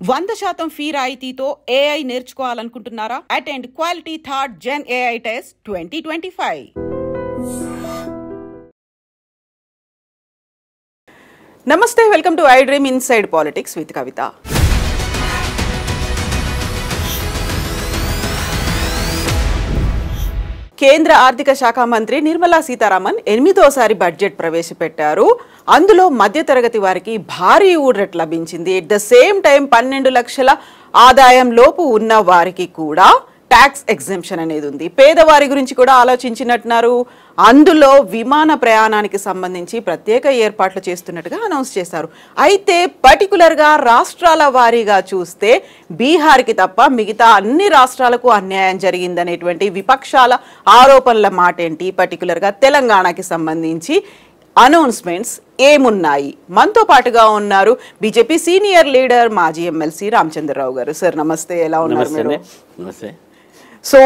100% fee రాయితీతో AI నేర్చుకోవాలనుకుంటున్నారా? Attend quality third gen AI test 2025. నమస్తే, welcome to I dream inside politics with Kavitha. కేంద్ర ఆర్థిక శాఖ మంత్రి నిర్మలా సీతారామన్ 8వ బడ్జెట్ ప్రవేశపెట్టారు. అందులో మధ్యతరగతి వారికి భారీ ఊరట లభించింది. ఎట్ ద సేమ్ టైం 12 లక్షల ఆదాయం లోపు ఉన్న వారికి కూడా ట్యాక్స్ ఎగ్జెంప్షన్ అనేది ఉంది. పేదవారి గురించి కూడా ఆలోచించినట్టున్నారు. అందులో విమాన ప్రయాణానికి సంబంధించి ప్రత్యేక ఏర్పాట్లు చేస్తున్నట్టుగా అనౌన్స్ చేశారు. అయితే పర్టికులర్గా రాష్ట్రాల వారీగా చూస్తే బీహార్కి తప్ప మిగతా అన్ని రాష్ట్రాలకు అన్యాయం జరిగిందనేటువంటి విపక్షాల ఆరోపణల మాట ఏంటి? పర్టికులర్గా తెలంగాణకి సంబంధించి అనౌన్స్మెంట్స్ ఏమున్నాయి? మనతో పాటుగా ఉన్నారు బీజేపీ సీనియర్ లీడర్ మాజీ ఎమ్మెల్సీ రామచంద్రరావు గారు. సార్ నమస్తే, ఎలా ఉన్నారు మీరు? నమస్తే. సో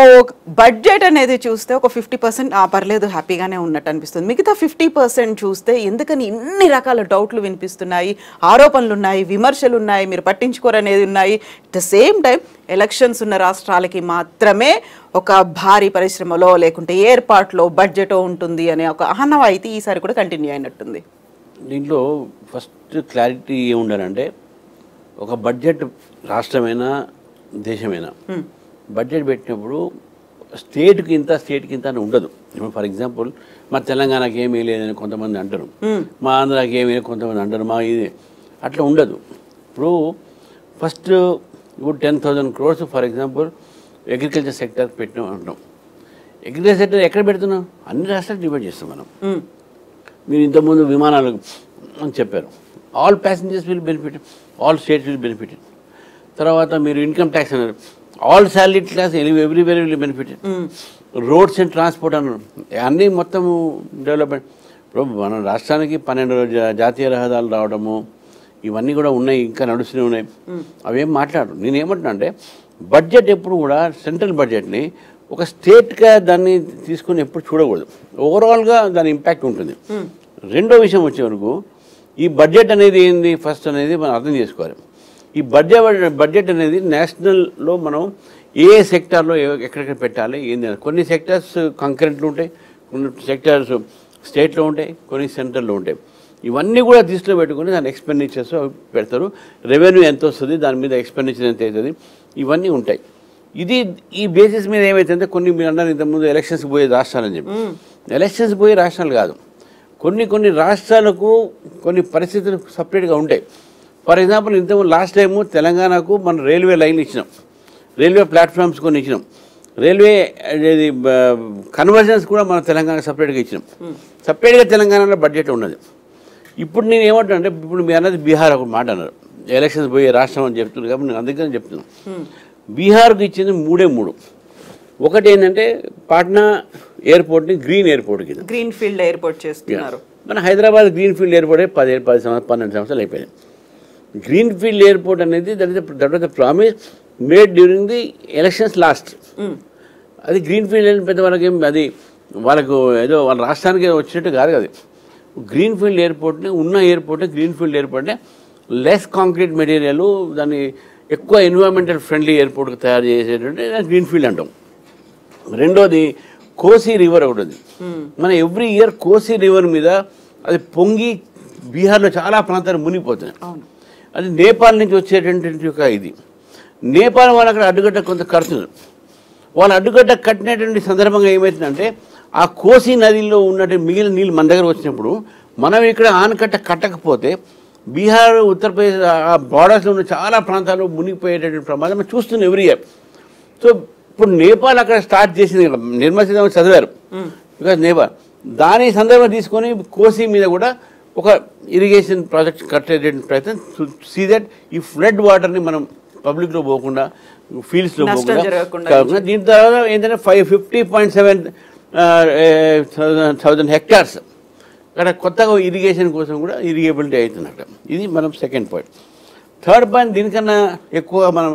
బడ్జెట్ అనేది చూస్తే ఒక 50% పర్లేదు హ్యాపీగానే ఉన్నట్టు అనిపిస్తుంది. మిగతా 50% చూస్తే ఎందుకని ఇన్ని రకాల డౌట్లు వినిపిస్తున్నాయి, ఆరోపణలు ఉన్నాయి, విమర్శలు ఉన్నాయి, మీరు పట్టించుకోరనేది ఉన్నాయి. At the same time elections ఉన్న రాష్ట్రాలకి మాత్రమే ఒక భారీ పరిశ్రమలో లేకుంటే ఏర్పాట్లో బడ్జెట్ ఉంటుంది అనే ఒక ఆనవాయితీ ఈసారి కూడా కంటిన్యూ అయినట్టుంది. దీంట్లో ఫస్ట్ క్లారిటీ ఏముండాలంటే, ఒక బడ్జెట్ రాష్ట్రమైనా దేశమైనా బడ్జెట్ పెట్టినప్పుడు స్టేట్కి ఇంత అని ఉండదు. ఇప్పుడు ఫర్ ఎగ్జాంపుల్ మా తెలంగాణకి ఏమీ లేదని కొంతమంది అంటారు, మా ఆంధ్రాకి ఏమీ లేదు కొంతమంది అంటారు, మా ఇది అట్లా ఉండదు. ఇప్పుడు ఫస్ట్ ఇప్పుడు 10,000 crores for example agriculture sector పెట్టినాం అంటున్నాం. అగ్రికల్చర్ సెక్టర్ ఎక్కడ పెడుతున్నాం? అన్ని రాష్ట్రాలు డివైడ్ చేస్తాం మనం. మీరు ఇంతకుముందు విమానాలు అని చెప్పారు, all passengers will benefit, all states will benefit. తర్వాత మీరు ఇన్కమ్ ట్యాక్స్ అన్నారు, all salary class everywhere will benefit. Roads and transport అన్నారు, అన్నీ మొత్తం డెవలప్మెంట్. ఇప్పుడు మన రాష్ట్రానికి 12 జాతీయ రహదారులు రావడము ఇవన్నీ కూడా ఉన్నాయి, ఇంకా నడుస్తూనే ఉన్నాయి. అవేం మాట్లాడరు. నేనేమంటున్నా అంటే, బడ్జెట్ ఎప్పుడు కూడా సెంట్రల్ బడ్జెట్ని ఒక స్టేట్గా దాన్ని తీసుకొని ఎప్పుడు చూడకూడదు. ఓవరాల్గా దాని ఇంపాక్ట్ ఉంటుంది. రెండో విషయం వచ్చే వరకు ఈ బడ్జెట్ అనేది ఏంది ఫస్ట్ అనేది మనం అర్థం చేసుకోవాలి. ఈ బడ్జెట్ అనేది నేషనల్లో మనం ఏ సెక్టార్లో ఎక్కడెక్కడ పెట్టాలి ఏంది. కొన్ని సెక్టార్స్ కంకరెంట్లు ఉంటాయి, కొన్ని సెక్టార్స్ స్టేట్లో ఉంటాయి, కొన్ని సెంట్రల్లో ఉంటాయి. ఇవన్నీ కూడా దృష్టిలో పెట్టుకుని దాని ఎక్స్పెండిచర్స్ పెడతారు. రెవెన్యూ ఎంత వస్తుంది, దాని మీద ఎక్స్పెండిచర్ ఎంత అవుతుంది, ఇవన్నీ ఉంటాయి. ఈ బేసిస్ మీద ఏమవుతుందంటే, కొన్ని మీరు అన్నారు ఇంతకుముందు ఎలక్షన్స్ పోయే రాష్ట్రాలని చెప్పి, ఎలక్షన్స్ పోయే రాష్ట్రాలు కాదు, కొన్ని రాష్ట్రాలకు కొన్ని పరిస్థితులు సపరేట్గా ఉంటాయి. ఫర్ ఎగ్జాంపుల్ ఇంతకుముందు లాస్ట్ టైము తెలంగాణకు మనం రైల్వే లైన్లు ఇచ్చినాం, రైల్వే ప్లాట్ఫామ్స్ కొన్ని ఇచ్చినాం, రైల్వే కన్వర్జన్స్ కూడా మనం తెలంగాణకు సపరేట్గా ఇచ్చినాం. సపరేట్గా తెలంగాణలో బడ్జెట్ ఉన్నది. ఇప్పుడు నేను ఏమంటున్నా అంటే, ఇప్పుడు మీరు అన్నది బీహార్ ఒక మాట అన్నారు, ఎలక్షన్స్ పోయే రాష్ట్రం అని చెప్తున్నారు కాబట్టి నేను అందుకని చెప్తున్నాను. బీహార్కు ఇచ్చింది మూడే. ఒకటి ఏంటంటే పాట్నా ఎయిర్పోర్ట్ని గ్రీన్ ఎయిర్పోర్ట్కి, గ్రీన్ ఫీల్డ్ ఎయిర్పోర్ట్ చేస్తున్నారు. మన హైదరాబాద్ గ్రీన్ ఫీల్డ్ ఎయిర్పోర్ట్ 12 సంవత్సరాలు అయిపోయింది. గ్రీన్ ఫీల్డ్ ఎయిర్పోర్ట్ అనేది that was the promise made during the elections last. అది గ్రీన్ ఫీల్డ్ అయిన పెద్ద వాళ్ళకి అది వాళ్ళకు ఏదో వాళ్ళ రాష్ట్రానికి వచ్చినట్టు కాదు కదా. గ్రీన్ ఫీల్డ్ ఎయిర్పోర్ట్ని గ్రీన్ ఫీల్డ్ ఎయిర్పోర్ట్ని లెస్ కాంక్రీట్ మెటీరియల్, దాన్ని ఎక్కువ ఎన్విరాన్మెంటల్ ఫ్రెండ్లీ ఎయిర్పోర్ట్కి తయారు చేసేటంటే గ్రీన్ ఫీల్డ్ అంటాం. రెండోది కోసీ రివర్ ఒకటి ఉంది. మన ఎవ్రీ ఇయర్ కోసీ రివర్ మీద అది పొంగి బీహార్లో చాలా ప్రాంతాలు మునిగిపోతున్నాయి. అది నేపాల్ నుంచి వచ్చేటటువంటి ఒక ఇది. నేపాల్ వాళ్ళు అక్కడ అడ్డుగడ్డ కొంత కడుతున్నారు. వాళ్ళు అడ్డుగడ్డ కట్టినటువంటి సందర్భంగా ఏమవుతుందంటే, ఆ కోసీ నదిలో ఉన్నటువంటి మిగిలిన నీళ్ళు మన దగ్గర వచ్చినప్పుడు మనం ఇక్కడ ఆనకట్ట కట్టకపోతే బీహార్, ఉత్తరప్రదేశ్ ఆ బార్డర్స్లో ఉన్న చాలా ప్రాంతాలు మునిగిపోయేటటువంటి ప్రమాదం మనం చూస్తున్నాం ఎవ్రీ ఇయర్. సో ఇప్పుడు నేపాల్ అక్కడ స్టార్ట్ చేసింది, నిర్మలా సీతారామన్ చదివారు, బికాజ్ నేపాల్ దాని సందర్భం తీసుకొని కోసీ మీద కూడా ఒక ఇరిగేషన్ ప్రాజెక్ట్ కట్టేటువంటి ప్రయత్నం, సీ దట్ ఈ ఫ్లడ్ వాటర్ని మనం పబ్లిక్లో పోకుండా, ఫీల్డ్స్లో పోకుండా. దీని తర్వాత ఏంటంటే 50.7,000 hectares అక్కడ కొత్తగా ఇరిగేషన్ కోసం కూడా ఇరిగేబిలిటీ అవుతున్నట్టు. ఇది మనం సెకండ్ పాయింట్. థర్డ్ పాయింట్, దీనికన్నా ఎక్కువ మనం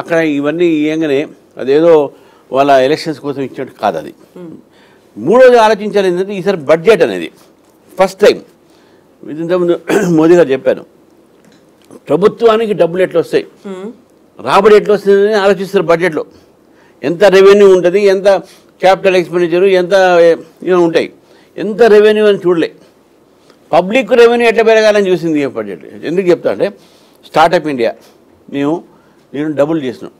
అక్కడ ఇవన్నీ ఇవ్వగానే అదేదో వాళ్ళ ఎలక్షన్స్ కోసం ఇచ్చినట్టు కాదు అది. మూడోది ఆలోచించాలి ఏంటంటే, ఈసారి బడ్జెట్ అనేది ఫస్ట్ టైం ఇంతకుముందు మోదీ గారు చెప్పారు, ప్రభుత్వానికి డబ్బులు ఎట్లా వస్తాయి, రాబడి ఎట్లా వస్తుందని ఆలోచిస్తారు. బడ్జెట్లో ఎంత రెవెన్యూ ఉంటుంది, ఎంత క్యాపిటల్ ఎక్స్పెండిచరు, ఎంత ఉంటాయి, ఎంత రెవెన్యూ అని చూడలే. పబ్లిక్ రెవెన్యూ ఎట్లా పెరగాలని చూసింది ఈ బడ్జెట్. ఎందుకు చెప్తా అంటే స్టార్టప్ ఇండియా నేను డబుల్ చేసినాం,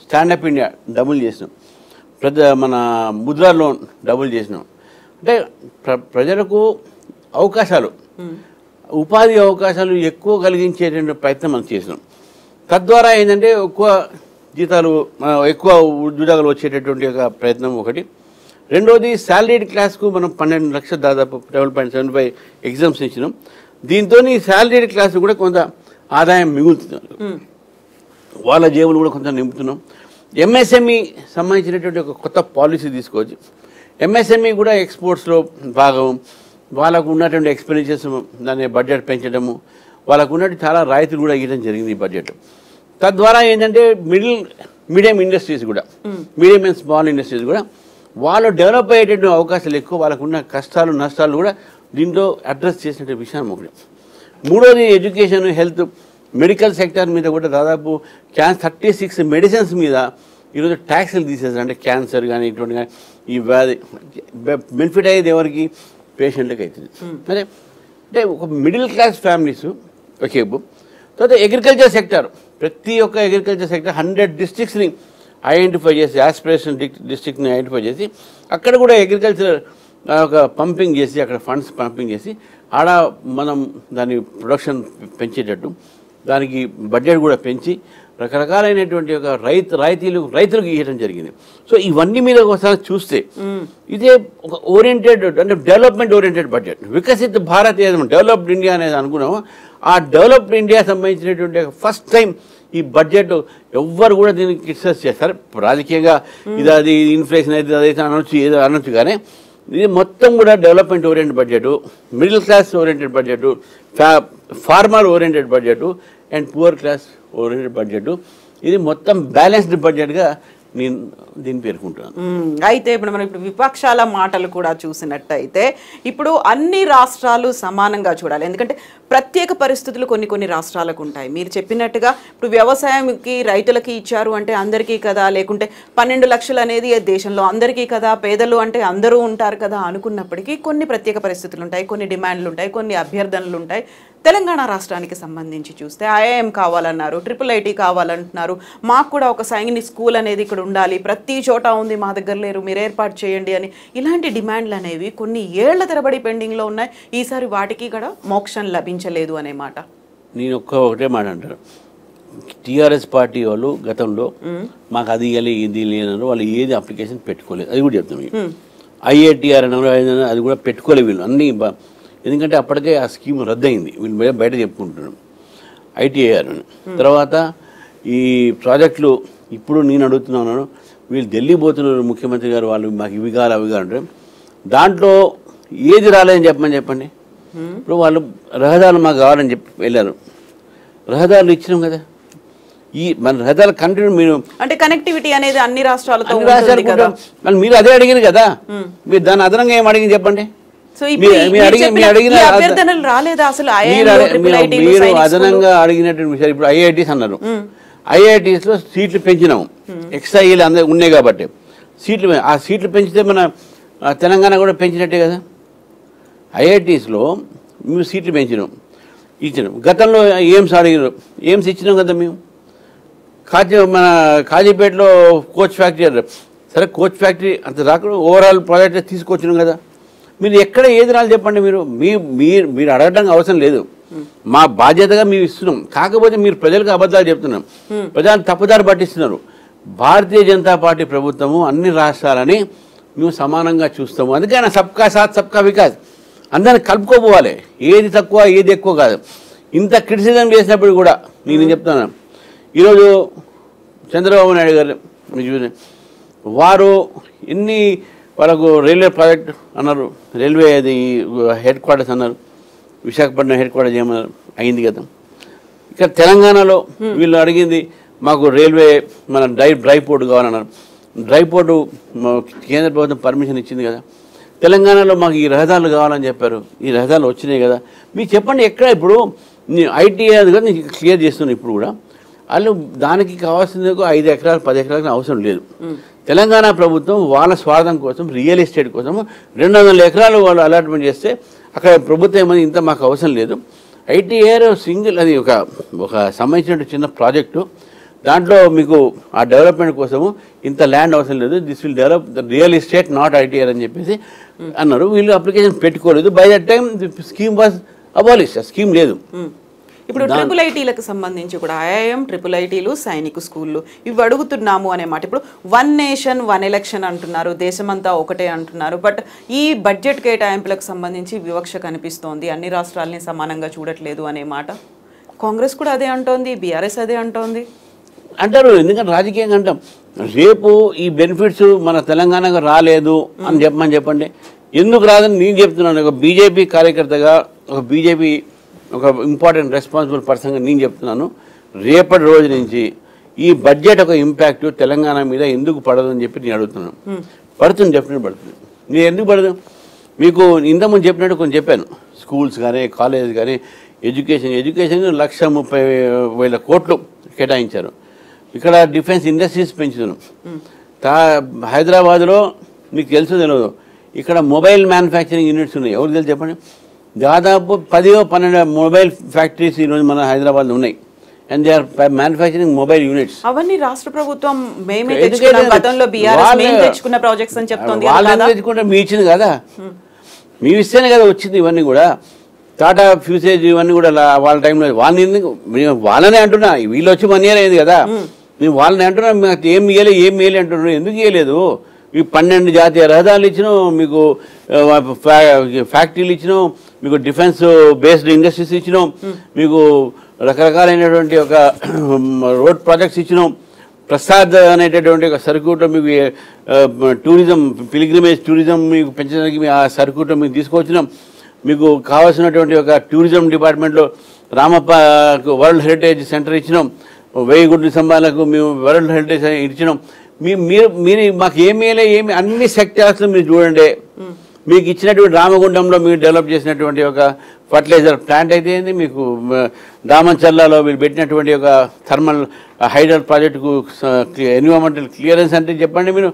స్టాండప్ ఇండియా డబుల్ చేసినాం, మన ముద్రా లోన్ డబుల్ చేసినాం. అంటే ప్రజలకు అవకాశాలు, ఉపాధి అవకాశాలు ఎక్కువ కలిగించేటువంటి ప్రయత్నం మనం చేసినాం. తద్వారా ఏంటంటే ఎక్కువ జీతాలు, ఎక్కువ ఉద్యోగాలు వచ్చేటటువంటి ఒక ప్రయత్నం ఒకటి. రెండోది శాలరీడ్ క్లాస్కు మనం 12 లక్షలు దాదాపు 12.75 ఎగ్జామ్స్ ఇచ్చినాం. దీంతో శాలరీడ్ క్లాస్ కూడా కొంత ఆదాయం మిగులుతున్నారు, వాళ్ళ జేబులు కూడా కొంత నింపుతున్నాం. ఎంఎస్ఎంఈ సంబంధించినటువంటి ఒక కొత్త పాలసీ తీసుకోవచ్చు. ఎంఎస్ఎంఈ కూడా ఎక్స్పోర్ట్స్లో భాగం, వాళ్ళకు ఉన్నటువంటి ఎక్స్పెండిచర్స్ దాన్ని బడ్జెట్ పెంచడము, వాళ్ళకు ఉన్నట్టు చాలా రాయితీలు కూడా ఇవ్వడం జరిగింది ఈ బడ్జెట్. తద్వారా ఏంటంటే మీడియం ఇండస్ట్రీస్ కూడా, మీడియం అండ్ స్మాల్ ఇండస్ట్రీస్ కూడా వాళ్ళు డెవలప్ అయ్యేటటువంటి అవకాశాలు ఎక్కువ, వాళ్ళకున్న కష్టాలు నష్టాలు కూడా దీంట్లో అడ్రస్ చేసినట్టు విషయం ఒకటి. మూడోది ఎడ్యుకేషన్, హెల్త్, మెడికల్ సెక్టర్ మీద కూడా దాదాపు 36 మెడిసిన్స్ మీద ఈరోజు ట్యాక్స్లు తీసేసారు. అంటే క్యాన్సర్ కానీ ఇటువంటి కానీ ఈ వ్యాధి బెనిఫిట్ అయ్యేది ఎవరికి, పేషెంట్కి అవుతుంది. సరే, అంటే ఒక మిడిల్ క్లాస్ ఫ్యామిలీస్ ఓకే. తర్వాత అగ్రికల్చర్ సెక్టర్, ప్రతి ఒక్క అగ్రికల్చర్ సెక్టర్ 100 డిస్ట్రిక్ట్స్ని ఐడెంటిఫై చేసి, యాస్పిరేషన్ డిస్ట్రిక్ట్ని ఐడెంటిఫై చేసి అక్కడ కూడా అగ్రికల్చర్ ఒక పంపింగ్ చేసి, అక్కడ ఫండ్స్ పంపింగ్ చేసి ఆడ మనం దాని ప్రొడక్షన్ పెంచేటట్టు దానికి బడ్జెట్ కూడా పెంచి రకరకాలైనటువంటి ఒక రైతులకు ఇవ్వడం జరిగింది. సో ఇవన్నీ మీద ఒకసారి చూస్తే ఇదే ఒక ఓరియంటెడ్, అంటే development oriented budget. Viksit Bharat ఏదైనా డెవలప్డ్ ఇండియా అనేది అనుకున్నామో, ఆ డెవలప్డ్ ఇండియా సంబంధించినటువంటి ఫస్ట్ టైం ఈ బడ్జెట్ ఎవ్వరు కూడా దీనికి క్రిటిసైజ్ చేస్తారు. రాజకీయంగా అది ఇన్ఫ్లేషన్ అయితే అదైతే అనొచ్చు, ఏదో అనొచ్చు, కానీ ఇది మొత్తం కూడా development oriented budget, middle class oriented budget, farmer oriented budget and poor class oriented budget. ఇది మొత్తం బ్యాలెన్స్డ్ బడ్జెట్గా నేను దీన్ని పేర్కొంటున్నాను. అయితే ఇప్పుడు మనం విపక్షాల మాటలు కూడా చూసినట్టయితే ఇప్పుడు అన్ని రాష్ట్రాలు సమానంగా చూడాలి. ఎందుకంటే ప్రత్యేక పరిస్థితులు కొన్ని రాష్ట్రాలకు ఉంటాయి. మీరు చెప్పినట్టుగా ఇప్పుడు వ్యవసాయంకి రైతులకి ఇచ్చారు అంటే అందరికీ కదా, లేకుంటే 12 లక్షలు అనేది దేశంలో అందరికీ కదా, పేదలు అంటే అందరూ ఉంటారు కదా అనుకున్నప్పటికీ కొన్ని ప్రత్యేక పరిస్థితులు ఉంటాయి, కొన్ని డిమాండ్లు ఉంటాయి, కొన్ని అభ్యర్థనలు ఉంటాయి. తెలంగాణ రాష్ట్రానికి సంబంధించి చూస్తే ఐఐఎం కావాలన్నారు, IIIT కావాలంటున్నారు, మాకు కూడా ఒక సైనిక్ స్కూల్ అనేది ఇక్కడ ఉండాలి, ప్రతి చోట ఉంది, మా దగ్గర లేరు, మీరు ఏర్పాటు చేయండి అని ఇలాంటి డిమాండ్లు అనేవి కొన్ని ఏళ్ల తరబడి పెండింగ్లో ఉన్నాయి. ఈసారి వాటికి కూడా మోక్షం లభించలేదు అనే మాట. నేను ఒకటే మాట అంటాను, టీఆర్ఎస్ పార్టీ వాళ్ళు గతంలో మాకు అది ఇవ్వాలి ఇది లేనన్నారు, వాళ్ళు ఏది అప్లికేషన్ పెట్టుకోలేదు. అది కూడా చెప్తాం. IITR అన్నారు, అది కూడా పెట్టుకోలేదు వీళ్ళు అన్నీ. ఎందుకంటే అప్పటికే ఆ స్కీమ్ రద్దయింది, వీళ్ళు బయట చెప్పుకుంటున్నాం. ITIR తర్వాత ఈ ప్రాజెక్టులు ఇప్పుడు నేను అడుగుతున్నాను, వీళ్ళు ఢిల్లీ పోతున్నారు ముఖ్యమంత్రి గారు, వాళ్ళు మాకు ఇవి కావాలి అవి కావాలంటే దాంట్లో ఏది రాలేదని చెప్పండి. ఇప్పుడు వాళ్ళు రహదారులు మాకు కావాలని చెప్పి వెళ్ళారు, రహదారులు ఇచ్చినాం కదా. ఈ మన రహదారుల కంటిన్యూ మీరు అంటే కనెక్టివిటీ అనేది అన్ని రాష్ట్రాలతో మీరు అదే అడిగింది కదా, మీరు దాని అదనంగా ఏం అడిగింది చెప్పండి. మీరు అదనంగా అడిగినటువంటి విషయాలు ఇప్పుడు IITs అన్నారు, IITs లో సీట్లు పెంచినాము, ఎక్స్ట్రా అందరూ ఉన్నాయి కాబట్టి సీట్లు, ఆ సీట్లు పెంచితే మన తెలంగాణ కూడా పెంచినట్టే కదా. IITs లో మేము సీట్లు పెంచినాం, ఇచ్చినాం. గతంలో ఎయిమ్స్ అడిగినారు, ఎయిమ్స్ ఇచ్చినాం కదా మేము. మన కాజీపేటలో కోచ్ ఫ్యాక్టరీ, సరే కోచ్ ఫ్యాక్టరీ అంత రాకుండా ఓవరాల్ ప్రాజెక్ట్ తీసుకొచ్చినాం కదా. మీరు ఎక్కడ ఏది రాలి చెప్పండి. మీరు అడగడానికి అవసరం లేదు, మా బాధ్యతగా మేము ఇస్తున్నాం. కాకపోతే మీరు ప్రజలకు అబద్ధాలు చెప్తున్నాం, ప్రజలను తప్పుదారి పట్టిస్తున్నారు. భారతీయ జనతా పార్టీ ప్రభుత్వము అన్ని రాష్ట్రాలని మేము సమానంగా చూస్తాము. అందుకని సబ్కా సాత్ సబ్కా వికాస్, అందరిని కలుపుకోపోవాలి, ఏది తక్కువ ఏది ఎక్కువ కాదు. ఇంత క్రిటిసిజం చేసినప్పుడు కూడా నేను చెప్తాను, ఈరోజు చంద్రబాబు నాయుడు గారు వారు ఎన్ని వాళ్ళకు రైల్వే ప్రాజెక్ట్ అన్నారు, రైల్వే అది హెడ్ క్వార్టర్స్ అన్నారు, విశాఖపట్నం హెడ్ క్వార్టర్స్ ఏమన్నారు, అయింది కదా. ఇక్కడ తెలంగాణలో వీళ్ళు అడిగింది మాకు రైల్వే మన డ్రై పోర్ట్ కావాలన్నారు, డ్రై పోర్టు కేంద్ర ప్రభుత్వం పర్మిషన్ ఇచ్చింది కదా. తెలంగాణలో మాకు ఈ రహదారులు కావాలని చెప్పారు, ఈ రహదారులు వచ్చినాయి కదా. మీరు చెప్పండి ఎక్కడ ఇప్పుడు ఐటీఐ అది కూడా నేను క్లియర్ చేస్తున్నాను ఇప్పుడు కూడా. వాళ్ళు దానికి కావాల్సిన 5 ఎకరాలు 10 ఎకరాలకు అవసరం లేదు. తెలంగాణ ప్రభుత్వం వాళ్ళ స్వార్థం కోసం రియల్ ఎస్టేట్ కోసం 200 ఎకరాలు వాళ్ళు అలాట్మెంట్ చేస్తే అక్కడ ప్రభుత్వం ఏమని ఇంత మాకు అవసరం లేదు. ఐటీఐ సింగిల్ అది ఒక సంబంధించిన చిన్న ప్రాజెక్టు, దాంట్లో మీకు ఆ డెవలప్మెంట్ కోసము ఇంత ల్యాండ్ అవసరం లేదు, this will develop the real estate not ITR అని చెప్పేసి అన్నారు. వీళ్ళు అప్లికేషన్ పెట్టుకోలేదు. By that time scheme was abolish, ఆ స్కీమ్ లేదు. ఇప్పుడు ట్రిపుల్ ఐటీలకు సంబంధించి కూడా ఐఐఎం, ట్రిపుల్ ఐటీలు, సైనిక స్కూళ్ళు ఇవి అడుగుతున్నాము అనే మాట. ఇప్పుడు 1 నేషన్ 1 ఎలక్షన్ అంటున్నారు, దేశమంతా ఒకటే అంటున్నారు. బట్ ఈ బడ్జెట్ కేటాయింపులకు సంబంధించి వివక్ష కనిపిస్తోంది, అన్ని రాష్ట్రాలని సమానంగా చూడట్లేదు అనే మాట కాంగ్రెస్ కూడా అదే అంటోంది, బీఆర్ఎస్ అదే అంటోంది అంటారు. ఎందుకంటే రాజకీయంగా అంటాం, రేపు ఈ బెనిఫిట్స్ మన తెలంగాణకు రాలేదు అని చెప్పండి. ఎందుకు రాదని నేను చెప్తున్నాను. ఒక బీజేపీ కార్యకర్తగా, ఒక ఇంపార్టెంట్ రెస్పాన్సిబుల్ పర్సన్గా నేను చెప్తున్నాను. రేపటి రోజు నుంచి ఈ బడ్జెట్ ఒక ఇంపాక్ట్ తెలంగాణ మీద ఎందుకు పడదు అని చెప్పి నేను అడుగుతున్నాను. పడుతుంది, డెఫినెట్ పడుతుంది. నేను ఎందుకు పడదు? మీకు ఇంతకుముందు చెప్పినట్టు కొంచెం చెప్పాను. స్కూల్స్ కానీ, కాలేజ్ కానీ, ఎడ్యుకేషన్ 1,30,000 కోట్లు కేటాయించారు. ఇక్కడ డిఫెన్స్ ఇండస్ట్రీస్ పెంచుతున్నాం. హైదరాబాద్లో మీకు తెలుసు తెలియదు, ఇక్కడ మొబైల్ మ్యానుఫ్యాక్చరింగ్ యూనిట్స్ ఉన్నాయి. ఎవరు తెలుసు చెప్పండి? దాదాపు 10-12 మొబైల్ ఫ్యాక్టరీస్ ఈరోజు మన హైదరాబాద్లో ఉన్నాయి. And they are manufacturing mobile units. అవన్నీ రాష్ట్ర ప్రభుత్వం మేమే తెచ్చుకున్న ప్రాజెక్ట్స్ అని చెప్తోంది. వాళ్ళని తెచ్చుకుంటే మీ ఇచ్చింది కదా, మీ ఇస్తేనే కదా వచ్చింది. ఇవన్నీ కూడా టాటా ఫ్యూసేజ్ ఇవన్నీ కూడా వాళ్ళ టైంలో వాళ్ళనే అంటున్నా. వీళ్ళు వచ్చి 1 year అయింది కదా, నేను వాళ్ళని అంటున్నా. ఏం ఇయ్యలే అంటున్నారు. ఎందుకు ఇవ్వలేదు? మీకు 12 జాతీయ రహదారులు ఇచ్చినాం, మీకు ఫ్యాక్టరీలు ఇచ్చినాం, మీకు డిఫెన్స్ బేస్డ్ ఇండస్ట్రీస్ ఇచ్చినాం, మీకు రకరకాలైనటువంటి ఒక రోడ్ ప్రాజెక్ట్స్ ఇచ్చినాం. ప్రసాద్ అనేటటువంటి ఒక సర్క్యూట్ మీకు టూరిజం, పిలిగ్రిమేజ్ టూరిజం మీకు పెంచడానికి ఆ సర్క్యూట్ మీకు తీసుకొచ్చినాం. మీకు కావాల్సినటువంటి ఒక టూరిజం డిపార్ట్మెంట్లో రామప్ప వరల్డ్ హెరిటేజ్ సెంటర్ ఇచ్చినాం. 1000 గుడ్ల స్తంభాలకు మేము వరల్డ్ హెరిటేజ్ ఇచ్చినాం. మీరు మాకు ఏమీ అన్ని సెక్టార్స్లో మీరు చూడండి. మీకు ఇచ్చినటువంటి రామగుండంలో మీరు డెవలప్ చేసినటువంటి ఒక ఫర్టిలైజర్ ప్లాంట్ అయితే ఏంది, మీకు దామంచర్లలో మీరు పెట్టినటువంటి ఒక థర్మల్ హైడ్రల్ ప్రాజెక్టుకు ఎన్విరాన్మెంటల్ క్లియరెన్స్ అంటే చెప్పండి. మీరు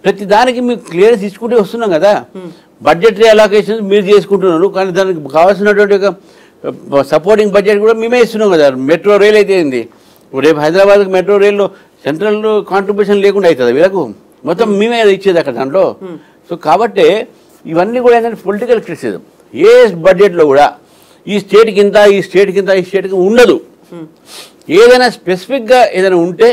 ప్రతి దానికి మీకు క్లియరెన్స్ ఇచ్చుకుంటే వస్తున్నాం కదా. బడ్జెటరీ అలొకేషన్స్ మీరు చేసుకుంటున్నారు, కానీ దానికి కావాల్సినటువంటి ఒక సపోర్టింగ్ బడ్జెట్ కూడా మేమే ఇస్తున్నాం కదా. మెట్రో రైల్ అయితే ఏంది, రేపు హైదరాబాద్కి మెట్రో రైల్లో సెంట్రల్ కాంట్రిబ్యూషన్ లేకుండా అవుతుంది వీళ్ళకు, మొత్తం మేమే ఇచ్చేది అక్కడ దాంట్లో. సో కాబట్టి ఇవన్నీ కూడా ఏంటంటే పొలిటికల్ క్రిటిసిజం. ఏ బడ్జెట్లో కూడా ఈ స్టేట్కి ఇంత, ఈ స్టేట్కి ఇంత, ఈ స్టేట్కి ఉండదు. ఏదైనా స్పెసిఫిక్గా ఏదైనా ఉంటే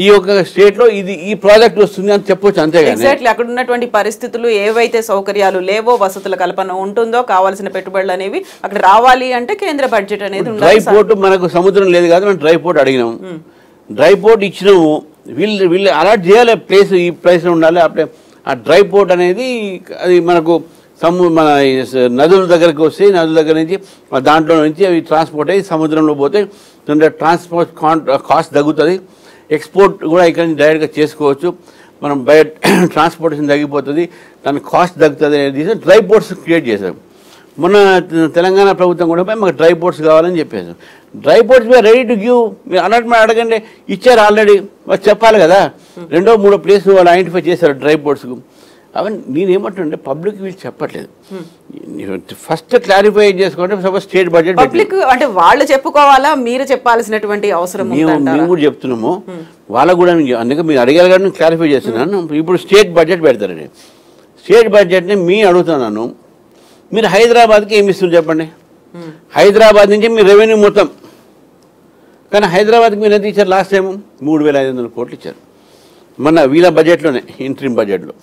ఈ యొక్క స్టేట్లో ఈ ప్రాజెక్ట్ వస్తుంది అని చెప్పొచ్చు, అంతేగాని ఎగ్జాక్ట్లీ అక్కడ ఉన్నటువంటి పరిస్థితులు ఏవైతే సౌకర్యాలు లేవో, వసతుల కల్పన ఉంటుందో, కావాల్సిన పెట్టుబడులు అనేవి అక్కడ రావాలి అంటే కేంద్ర బడ్జెట్ అనేది ఉండాలి. డ్రై పోర్ట్ మనకు సముద్రం లేదు కాదు, మనం డ్రై పోర్ట్ అడిగినాము, డ్రై పోర్ట్ ఇచ్చినాము. వీళ్ళు అలాట్ చేయాలి, ప్లేస్ ఈ ప్లేస్లో ఉండాలి. అప్పుడే ఆ డ్రై పోర్ట్ అనేది అది మనకు మన నదుల దగ్గరకు వస్తే, నదుల దగ్గర నుంచి దాంట్లో నుంచి అవి ట్రాన్స్పోర్ట్ అయ్యి సముద్రంలో పోతే ట్రాన్స్పోర్ట్ కాస్ట్ తగ్గుతుంది. ఎక్స్పోర్ట్ కూడా ఇక్కడ నుంచి డైరెక్ట్గా చేసుకోవచ్చు. మనం బయట ట్రాన్స్పోర్టేషన్ తగ్గిపోతుంది, దాని కాస్ట్ తగ్గుతుంది అనేది డ్రై పోర్ట్స్ క్రియేట్ చేశాం. మొన్న తెలంగాణ ప్రభుత్వం కూడా మాకు డ్రై పోర్ట్స్ కావాలని చెప్పేసాం. డ్రై పోర్ట్స్ మీరు రెడీ టు గివ్, మీరు అలాట్మెంట్ అడగండి, ఇచ్చారు ఆల్రెడీ. వాళ్ళు చెప్పాలి కదా, 2-3 ప్లేస్ వాళ్ళు ఐడెంటిఫై చేశారు డ్రై పోర్ట్స్కు. అవన్నీ నేనేమంటుండే పబ్లిక్ వీళ్ళు చెప్పట్లేదు. ఫస్ట్ క్లారిఫై చేసుకోండి. సపోజ్ స్టేట్ బడ్జెట్ పబ్లిక్ అంటే వాళ్ళు చెప్పుకోవాలా, మీరు చెప్పాల్సినటువంటి అవసరం మేము కూడా చెప్తున్నాము వాళ్ళకు కూడా. అందుకే మీరు అడిగారు కానీ క్లారిఫై చేస్తున్నాను. ఇప్పుడు స్టేట్ బడ్జెట్ పెడతారండి. స్టేట్ బడ్జెట్ని నేను అడుగుతున్నాను, మీరు హైదరాబాద్కి ఏమి ఇస్తున్నారు చెప్పండి. హైదరాబాద్ నుంచి మీ రెవెన్యూ మొత్తం, కానీ హైదరాబాద్కి మీరు ఎంత ఇచ్చారు? లాస్ట్ టైం 3,500 కోట్లు ఇచ్చారు. మన వీళ్ళ బడ్జెట్లోనే, ఇంట్రీమ్ బడ్జెట్లో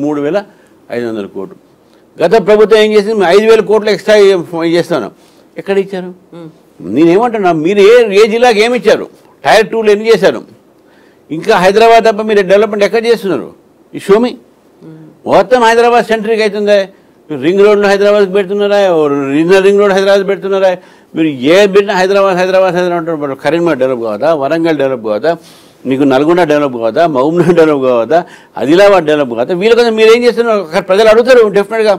3,500 కోట్లు. గత ప్రభుత్వం ఏం చేసింది? 5,000 కోట్లు ఎక్స్ట్రా చేస్తాను. ఎక్కడ ఇచ్చారు? నేనేమంటున్నా, మీరు ఏ జిల్లాకి ఏమి ఇచ్చారు? Tier 2లో ఎన్ని చేశారు? ఇంకా హైదరాబాద్ తప్ప మీరు డెవలప్మెంట్ ఎక్కడ చేస్తున్నారు? ఈ షోమి మొత్తం హైదరాబాద్ సెంట్రిక్ అవుతుందా? రింగ్ రోడ్లో హైదరాబాద్కి పెడుతున్నారా? రీజనల్ రింగ్ రోడ్ హైదరాబాద్ పెడుతున్నారా? మీరు ఏ పెట్టినా హైదరాబాద్ అంటారు. కరీంనగర్ డెవలప్ కావద్దా? వరంగల్ డెవలప్ కావద్దా? మీకు నల్గొండ డెవలప్ కావద్దా? మహబూబ్నగర్ డెవలప్ కావద్దా? ఆదిలాబాద్ డెవలప్ కావద్దా? వీళ్ళ కోసం మీరు ఏం చేస్తున్నారు? ప్రజలు అడుగుతారు, డెఫినెట్గా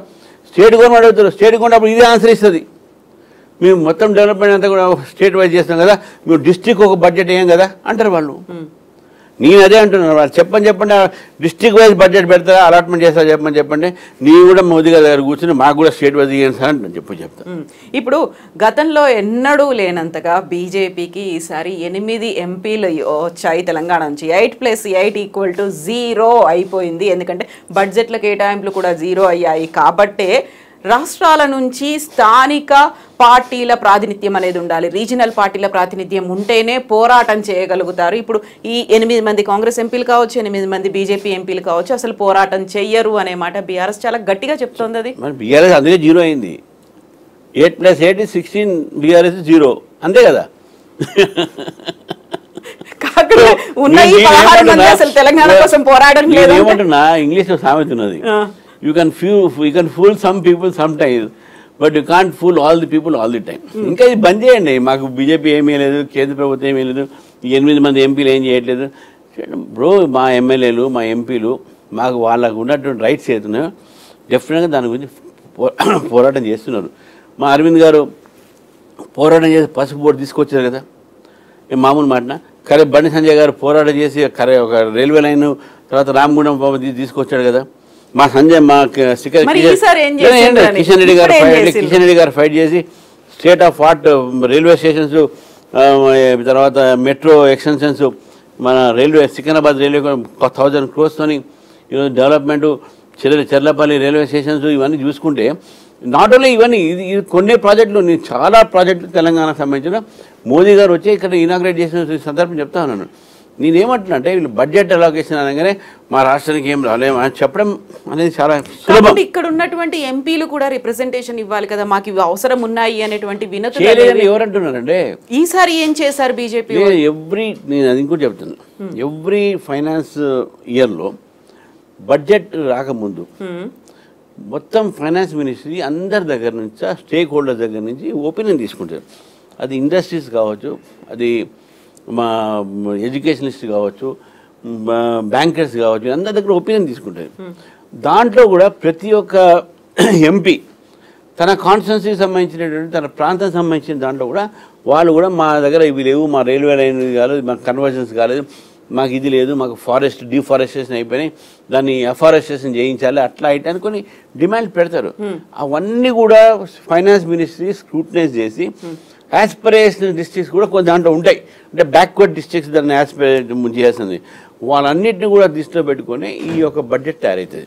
స్టేట్ గవర్నమెంట్ అడుగుతారు. స్టేట్ గవర్నమెంట్ అప్పుడు ఇదే ఆన్సర్ ఇస్తుంది. మేము మొత్తం డెవలప్మెంట్ అంతా కూడా స్టేట్ వైజ్ చేస్తాం కదా, మేము డిస్ట్రిక్ట్ ఒక బడ్జెట్ వేయం కదా అంటారు వాళ్ళు. నేను అదే అంటున్నాను, వాళ్ళు చెప్పండి డిస్ట్రిక్ట్ వైజ్ బడ్జెట్ పెడతారా, అలాట్మెంట్ చేస్తారా చెప్పండి, నీ కూడా మోదీ గారి దగ్గర కూర్చొని మాకు కూడా స్టేట్ వైజ్ ఇవ్వండి సార్ అని చెప్తాను. ఇప్పుడు గతంలో ఎన్నడూ లేనంతగా బీజేపీకి ఈసారి 8 ఎంపీలు వచ్చాయి తెలంగాణ నుంచి. 8+8 = 0 అయిపోయింది. ఎందుకంటే బడ్జెట్ల కేటాయింపులు కూడా 0 అయ్యాయి. కాబట్టే రాష్ట్రాల నుంచి స్థానిక పార్టీల ప్రాతినిధ్యం అనేది ఉండాలి. రీజనల్ పార్టీల ప్రాతినిధ్యం ఉంటేనే పోరాటం చేయగలుగుతారు. ఇప్పుడు ఈ 8 మంది కాంగ్రెస్ ఎంపీలు కావచ్చు, 8 మంది బీజేపీ ఎంపీలు కావచ్చు, అసలు పోరాటం చెయ్యరు అనే మాట బీఆర్ఎస్ చాలా గట్టిగా చెప్తోంది. అది మరి బీఆర్ఎస్ అందుకే 0 అయింది. 8+8 = 16, బీఆర్ఎస్ 0 అంతే కదా. తెలంగాణ కోసం పోరాటం లేదు. ఏమంటున్నా, ఇంగ్లీష్ లో సామెత ఉన్నది, you can fool some people sometimes, but you can't fool all the people all the time. ఇంకా ఇది బంద్ చేయండి. మాకు బీజేపీ ఏమీ లేదు, కేంద్ర ప్రభుత్వం ఏమీ లేదు, 8 మంది ఎంపీలు ఏం చేయట్లేదు బ్రో. మా ఎమ్మెల్యేలు మా ఎంపీలు మాకు వాళ్ళకు ఉన్నటువంటి రైట్స్ అవుతున్నాయో డెఫినెట్గా దాని గురించి పోరాటం చేస్తున్నారు. మా అరవింద్ గారు పోరాటం చేసి పసుపు బోర్డు తీసుకొచ్చారు కదా, మామూలు మాటన. కరే బండి సంజయ్ గారు పోరాటం చేసి ఒక రైల్వే లైన్ తర్వాత రామగుండం తీసుకొచ్చాడు కదా. మా సంజయ్ మా కిషన్ రెడ్డి గారు ఫైట్ చేసి state of art railway stations, తర్వాత మెట్రో ఎక్స్టెన్షన్స్, మన రైల్వే సికింద్రాబాద్ రైల్వే 1000 crores ఈరోజు డెవలప్మెంట్, చెర్లపల్లి రైల్వే స్టేషన్స్ ఇవన్నీ చూసుకుంటే నాట్ ఓన్లీ ఇవన్నీ ఇది కొన్ని ప్రాజెక్టులు, నేను చాలా ప్రాజెక్టులు తెలంగాణకు సంబంధించిన మోదీ గారు వచ్చి ఇక్కడ ఇనాగ్రేట్ చేసిన సందర్భం చెప్తా ఉన్నాను. నేనేమంటున్నా అంటే వీళ్ళు బడ్జెట్ అలొకేషన్ అనగానే మా రాష్ట్రానికి ఏం రాలేము అని చెప్పడం అనేది చాలా సులభం. ఇక్కడ ఉన్నటువంటి ఎంపీలు కూడా రిప్రజెంటేషన్ ఇవ్వాలి కదా, మాకు ఇవి అవసరం ఉన్నాయి అనేటువంటి వినతులు ఎవరంటున్నారంటే ఈసారి ఏం చేశారు బీజేపీ? నేను అది ఇంకోటి చెప్తాను, ఎవ్రీ ఫైనాన్స్ ఇయర్లో బడ్జెట్ రాకముందు మొత్తం ఫైనాన్స్ మినిస్ట్రీ అందరి దగ్గర నుంచి, స్టేక్ హోల్డర్స్ దగ్గర నుంచి ఒపీనియన్ తీసుకుంటారు. అది ఇండస్ట్రీస్ కావచ్చు, అది మా ఎడ్యుకేషనిస్ట్ కావచ్చు, బ్యాంకర్స్ కావచ్చు, అందరి దగ్గర ఒపీనియన్ తీసుకుంటారు. దాంట్లో కూడా ప్రతి ఒక్క ఎంపీ తన కాన్స్టిట్యున్సీకి సంబంధించినటువంటి తన ప్రాంతం సంబంధించిన దాంట్లో కూడా వాళ్ళు కూడా మా దగ్గర ఇవి లేవు, మా రైల్వే లైన్ కాలేదు, మాకు కన్వర్జన్స్ కాలేదు, మాకు ఇది లేదు, మాకు డిఫారెస్టేషన్ అయిపోయినాయి, దాన్ని అఫారెస్టేషన్ చేయించాలి, అట్లా అయితే అనుకుని డిమాండ్ పెడతారు. అవన్నీ కూడా ఫైనాన్స్ మినిస్ట్రీ స్క్రూటనైజ్ చేసి యాస్పిరేషనల్ డిస్ట్రిక్ట్స్ కూడా కొన్ని దాంట్లో ఉంటాయి, అంటే బ్యాక్వర్డ్ డిస్ట్రిక్ట్స్ దాన్ని యాస్పిరేట్ చేస్తుంది. వాళ్ళన్నింటినీ కూడా దృష్టిలో పెట్టుకొని ఈ యొక్క బడ్జెట్ తయారవుతుంది.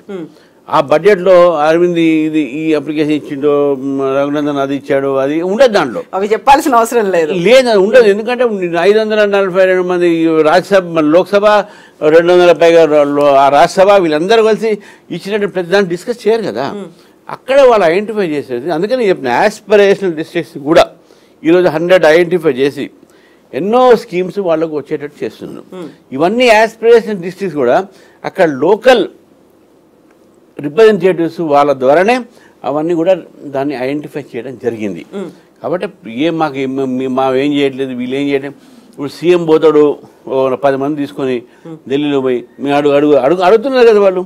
ఆ బడ్జెట్లో అరవింద్ ఈ అప్లికేషన్ ఇచ్చిండో, రఘునందన్ అది ఇచ్చాడు, అది ఉండదు దాంట్లో, అవి చెప్పాల్సిన అవసరం లేదు, ఉండదు. ఎందుకంటే 542 మంది రాజ్యసభ, లోక్సభ 200 పైగా ఆ రాజ్యసభ, వీళ్ళందరూ కలిసి ఇచ్చినట్టు ప్రతి దాన్ని డిస్కస్ చేయరు కదా, అక్కడ వాళ్ళు ఐడెంటిఫై చేసేది. అందుకని చెప్పిన యాస్పిరేషనల్ డిస్ట్రిక్ట్స్ కూడా ఈరోజు 100 ఐడెంటిఫై చేసి ఎన్నో స్కీమ్స్ వాళ్ళకు వచ్చేటట్టు చేస్తున్నారు. ఇవన్నీ యాస్పిరేషనల్ డిస్ట్రిక్ట్స్ కూడా అక్కడ లోకల్ రిప్రజెంటేటివ్స్ వాళ్ళ ద్వారానే అవన్నీ కూడా దాన్ని ఐడెంటిఫై చేయడం జరిగింది. కాబట్టి ఏం చేయట్లేదు, వీళ్ళు ఏం చేయట్లేదు. ఇప్పుడు సీఎం పోతాడు 10 మంది తీసుకొని ఢిల్లీలో పోయి మేము అడుగుతున్నారు కదా, వాళ్ళు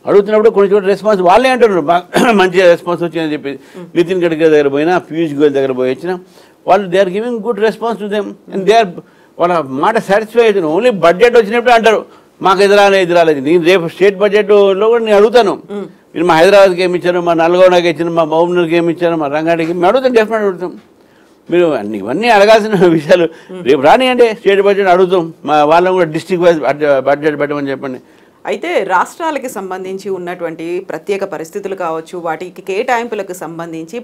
అడుగుతున్నప్పుడు కొన్ని చోట్ల రెస్పాన్స్ వాళ్ళే అంటున్నారు మంచిగా రెస్పాన్స్ వచ్చిందని చెప్పి. నితిన్ గడ్కరీ దగ్గర పోయినా, పీయూష్ గోయల్ దగ్గర పోయి వచ్చినా వాళ్ళు they are giving good response to them and they are వాళ్ళ మాట సాటిస్ఫై అవుతుంది. ఓన్లీ బడ్జెట్ వచ్చినప్పుడు అంటారు మాకు ఎదురాలేదు. నేను రేపు స్టేట్ బడ్జెట్లో కూడా నేను అడుగుతాను, మీరు మా హైదరాబాద్కి ఏమి ఇచ్చారు, మా నల్గొండకి ఇచ్చారు, మా మహబూబ్నగర్కి ఏమి ఇచ్చారు, మా రంగారెడ్డికి మేము అడుగుతాం, డెఫినెట్ అడుగుతాం. మీరు ఇవన్నీ అడగాల్సిన విషయాలు రేపు రాని అంటే స్టేట్ బడ్జెట్ అడుగుతాం, మా వాళ్ళని కూడా డిస్ట్రిక్ట్ వైజ్ బడ్జెట్ పెట్టమని చెప్పండి. అయితే రాష్ట్రాలకి సంబంధించి ఉన్నటువంటి ప్రత్యేక పరిస్థితులు కావచ్చు, వాటికి కేటాయింపులకు సంబంధించి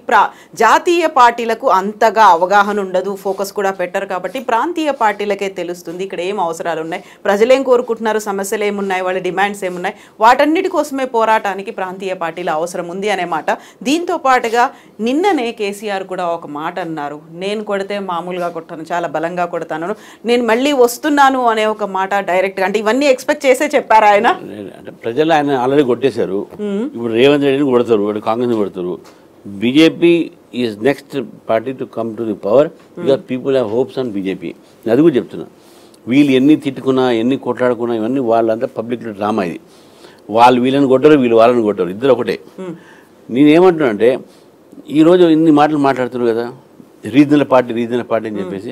జాతీయ పార్టీలకు అంతగా అవగాహన ఉండదు, ఫోకస్ కూడా పెట్టరు. కాబట్టి ప్రాంతీయ పార్టీలకే తెలుస్తుంది ఇక్కడ ఏం అవసరాలు ఉన్నాయి, ప్రజలు ఏం కోరుకుంటున్నారు, సమస్యలు ఏమున్నాయి, వాళ్ళ డిమాండ్స్ ఏమున్నాయి, వాటన్నిటి కోసమే పోరాటానికి ప్రాంతీయ పార్టీల అవసరం ఉంది అనే మాట. దీంతో పాటుగా నిన్ననే కేసీఆర్ కూడా ఒక మాట అన్నారు, నేను కొడితే మామూలుగా కొట్టాను, చాలా బలంగా కొడతాను, నేను మళ్ళీ వస్తున్నాను అనే ఒక మాట డైరెక్ట్గా. అంటే ఇవన్నీ ఎక్స్పెక్ట్ చేసే చెప్పారు ఆయన. అంటే ప్రజలు ఆయన ఆల్రెడీ కొట్టేశారు, ఇప్పుడు రేవంత్ రెడ్డిని కొడతారు, వాడు కాంగ్రెస్ని కొడతారు. BJP is next party to come to the power because people have hopes on BJP. నేను అది కూడా చెప్తున్నా. వీళ్ళు ఎన్ని తిట్టుకున్నా, ఎన్ని కొట్లాడుకున్నా, ఇవన్నీ వాళ్ళంతా పబ్లిక్లో డ్రామా. ఇది వాళ్ళు వీళ్ళని కొట్టరు, వీళ్ళు వాళ్ళని కొట్టరు, ఇద్దరు ఒకటే. నేనేమంటున్నా అంటే ఈరోజు ఇన్ని మాటలు మాట్లాడుతున్నారు కదా, రీజనల్ పార్టీ అని చెప్పేసి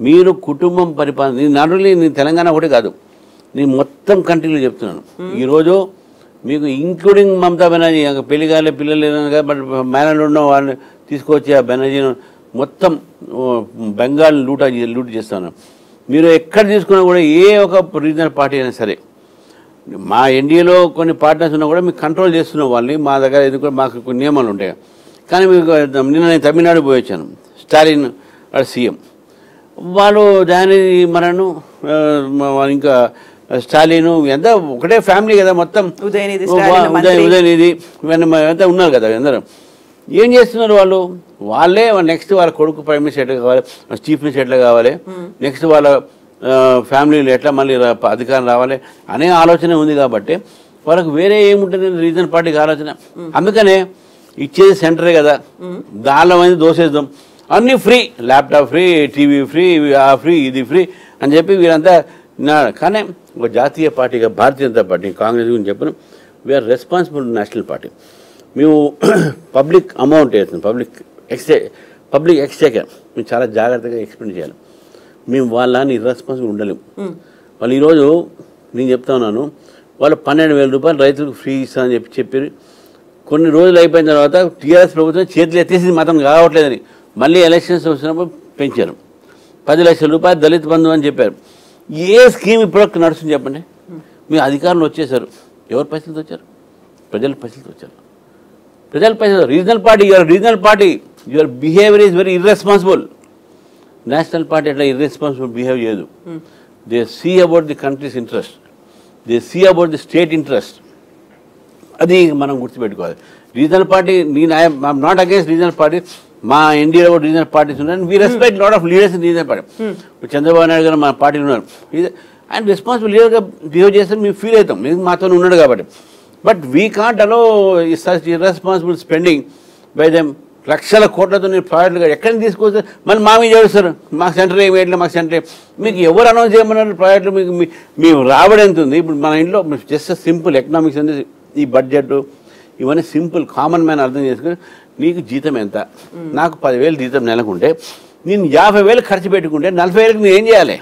మీరు కుటుంబం పరిపాలన నాట్ ఓన్లీ నేను తెలంగాణ ఒకటే కాదు, నేను మొత్తం కంట్రీలో చెప్తున్నాను. ఈరోజు మీకు ఇంక్లూడింగ్ మమతా బెనర్జీ పెళ్లి కాలే పిల్లలు బట్ మేనలు ఉన్న వాళ్ళని తీసుకొచ్చి ఆ బెనర్జీని మొత్తం బెంగాల్ లూట్ చేస్తాను. మీరు ఎక్కడ తీసుకున్నా కూడా ఏ ఒక రీజనల్ పార్టీ అయినా సరే, మా ఎన్డీఏలో కొన్ని పార్ట్నర్స్ ఉన్నా కూడా మీకు కంట్రోల్ చేస్తున్నాం వాళ్ళని. మా దగ్గర ఎందుకు మాకు కొన్ని నియమాలు ఉంటాయి. కానీ మీకు నిన్న నేను తమిళనాడు పోయి వచ్చాను. స్టాలిన్ సీఎం వాళ్ళు దయానిధి మరణం ఇంకా స్టాలిన్ ఎంత ఒకటే ఫ్యామిలీ కదా మొత్తం. ఉదయనిధి ఇవన్నీ అంతా ఉన్నారు కదా అందరూ. ఏం చేస్తున్నారు వాళ్ళే నెక్స్ట్ వాళ్ళ కొడుకు ప్రైమ్ మినిస్టర్ ఎట్లా కావాలి, చీఫ్ మినిస్టర్ ఎట్లా కావాలి, నెక్స్ట్ వాళ్ళ ఫ్యామిలీలో ఎట్లా మళ్ళీ అధికారం రావాలి అనే ఆలోచన ఉంది. కాబట్టి వాళ్ళకు వేరే ఏముంటుంది రీజనల్ పార్టీకి ఆలోచన. అందుకనే ఇచ్చేది సెంటరే కదా, దానిలో మంది దోసేద్దాం, అన్నీ free, laptop free, TV free, free ఇది ఫ్రీ అని చెప్పి వీరంతా. కానీ ఒక జాతీయ పార్టీగా భారతీయ జనతా పార్టీ కాంగ్రెస్ గురించి చెప్పను, వీఆర్ రెస్పాన్సిబుల్ నేషనల్ పార్టీ. మేము పబ్లిక్ అమౌంట్ వేస్తుంది, పబ్లిక్ ఎక్స్చేకర్ మేము చాలా జాగ్రత్తగా ఎక్స్ప్లెయిన్ చేయాలి. మేము వాళ్ళని ఇర్రెస్పాన్సిబుల్ ఉండలేము. వాళ్ళు ఈరోజు నేను చెప్తా ఉన్నాను, వాళ్ళు 12,000 రూపాయలు రైతులకు ఫ్రీ ఇస్తామని చెప్పారు. కొన్ని రోజులు అయిపోయిన తర్వాత టీఆర్ఎస్ ప్రభుత్వం చేతులు ఎత్తేసింది మాత్రం కావట్లేదని మళ్ళీ ఎలక్షన్స్ వచ్చినప్పుడు పెంచారు. 10 లక్షల రూపాయలు దళిత బంధు అని చెప్పారు. ఏ స్కీమ్ ఇప్పటివరకు నడుస్తుంది చెప్పండి? మీ అధికారులు వచ్చేసారు, ఎవరు పైసలతో వచ్చారు? ప్రజల పైసలతో వచ్చారు. ప్రజల పైసలు. Regional party your behaviour is very irresponsible. National party అట్లా ఇర్రెస్పాన్సిబుల్ బిహేవ్ చేయదు. They see about the country's interest, they see about the state interest. అది మనం గుర్తుపెట్టుకోవాలి. Regional party I'm not against regional party. మా ఇండియాలో కూడా రీజనల్ పార్టీస్ ఉన్నాయి. We respect lot of leaders in regional party. Chandrababu Naidu garu మా పార్టీలో ఉన్నారు. ఆయన రెస్పాన్సిబుల్ లీడర్గా బిహేవ్ చేస్తే మేము ఫీల్ అవుతాం, మీకు మాతో ఉన్నాడు కాబట్టి. But we can't allow such irresponsible spending by them. లక్షల కోట్లతో మీరు ప్రాజెక్టులు ఎక్కడికి తీసుకొస్తారు? మళ్ళీ మా మీద చేస్తారు, మాకు సెంటర్ ఏమి వేయట్లేదు, మాకు సెంటర్ మీకు ఎవరు అనౌన్స్ చేయమన్నారు ప్రాజెక్టులు? మీకు రాబడి ఎంత ఉంది? ఇప్పుడు మన ఇంట్లో జస్ట్ సింపుల్ ఎకనామిక్స్ అనేది ఈ బడ్జెట్ ఇవన్నీ సింపుల్ కామన్ మ్యాన్ అర్థం చేసుకుని, నీకు జీతం ఎంత, నాకు 10,000 జీతం నెలకుంటే నేను 50,000 ఖర్చు పెట్టుకుంటే 40,000కి నేను ఏం చేయాలి?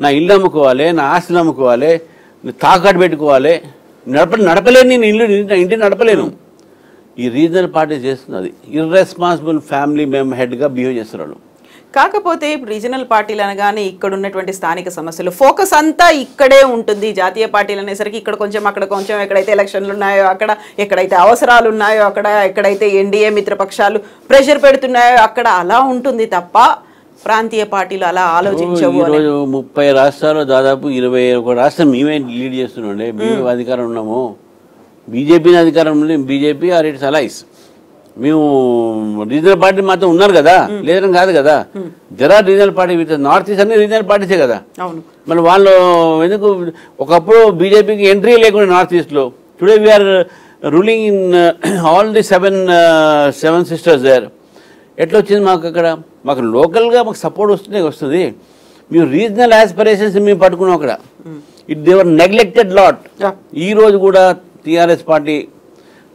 నా ఇల్లు అమ్ముకోవాలి, నా ఆస్తులు అమ్ముకోవాలి, తాకట్టు పెట్టుకోవాలి. నడపలేను, నేను ఇంటిని నడపలేను. ఈ రీజనల్ పార్టీ చేస్తున్నది ఇర్రెస్పాన్సిబుల్ ఫ్యామిలీ హెడ్గా బిహేవ్ చేస్తున్నారు. కాకపోతే ఇప్పుడు రీజనల్ పార్టీలు అనగానే ఇక్కడ ఉన్నటువంటి స్థానిక సమస్యలు ఫోకస్ అంతా ఇక్కడే ఉంటుంది. జాతీయ పార్టీలు అనేసరికి ఇక్కడ కొంచెం అక్కడ కొంచెం, ఎక్కడైతే ఎలక్షన్లు ఉన్నాయో అక్కడ, ఎక్కడైతే అవసరాలు ఉన్నాయో అక్కడ, ఎక్కడైతే ఎన్డీఏ మిత్రపక్షాలు ప్రెషర్ పెడుతున్నాయో అక్కడ అలా ఉంటుంది తప్ప ప్రాంతీయ పార్టీలు అలా ఆలోచించవు. ఈరోజు 30 రాష్ట్రాలు దాదాపు 21 రాష్ట్రం మేమే లీడ్ చేస్తున్నాండి. మేము అధికారం ఉన్నాము, బీజేపీని అధికారం ఉంది, బీజేపీ ఆర్ ఇట్స్ అలైస్. మేము రీజనల్ పార్టీ మాత్రం ఉన్నారు కదా, లేదని కాదు కదా. జరా regional party with north east అన్ని రీజనల్ పార్టీసే కదా. మరి వాళ్ళు ఎందుకు ఒకప్పుడు బీజేపీకి ఎంట్రీ లేకుండా నార్త్ ఈస్ట్లో, today we're ruling in all the seven sisters there. ఎట్లా వచ్చింది మాకు అక్కడ? మాకు లోకల్గా మాకు సపోర్ట్ వస్తుంది. మేము రీజనల్ ఆస్పిరేషన్స్ మేము పట్టుకున్నాం అక్కడ. They were neglected lot. ఈ రోజు కూడా టీఆర్ఎస్ పార్టీ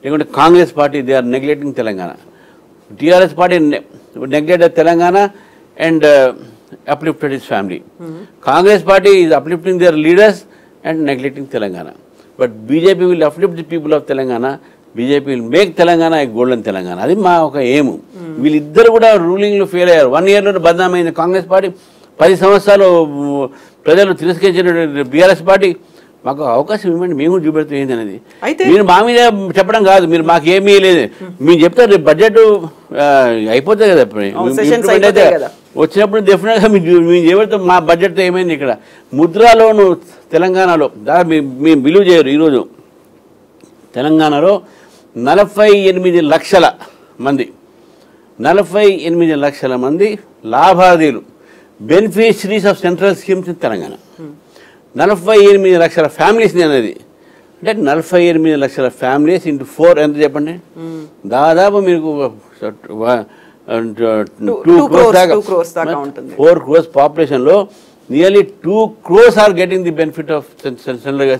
లేకుంటే Congress party they are neglecting Telangana. TRS party neglected Telangana and uplifted his family. Congress party is uplifting their leaders and neglecting Telangana. But BJP will uplift the people of Telangana. BJP will make Telangana a golden Telangana. అది మా ఒక aim. వీళ్ళిద్దరు కూడా రూలింగ్లో fail అయ్యారు. 1 yearలో బదనామైంది Congress party. 10 సంవత్సరాలు ప్రజలు తిరస్కరించిన BRS party. మాకు అవకాశం ఇవ్వండి, మేము చూపెడుతూ ఏంటి అనేది. మీరు మా మీద చెప్పడం కాదు, మీరు మాకు ఏమీ లేదు మీరు చెప్తారు. రేపు బడ్జెట్ అయిపోతుంది కదా, అయితే వచ్చినప్పుడు డెఫినెట్గా మేము చెబుతాం మా బడ్జెట్తో ఏమైంది. ఇక్కడ ముద్రాలోను తెలంగాణలో మేము బిలీవ్ చేయరు. ఈరోజు తెలంగాణలో 48 లక్షల మంది 48 లక్షల మంది లాభార్థులు, beneficiaries of central schemes in Telangana. 48 లక్షల ఫ్యామిలీస్ అనేది అంటే 48 లక్షల ఫ్యామిలీస్ ఇంటూ 4 ఎంత చెప్పండి? దాదాపు మీకు 2 crores పాపులేషన్లో nearly 2 crores are getting the benefit of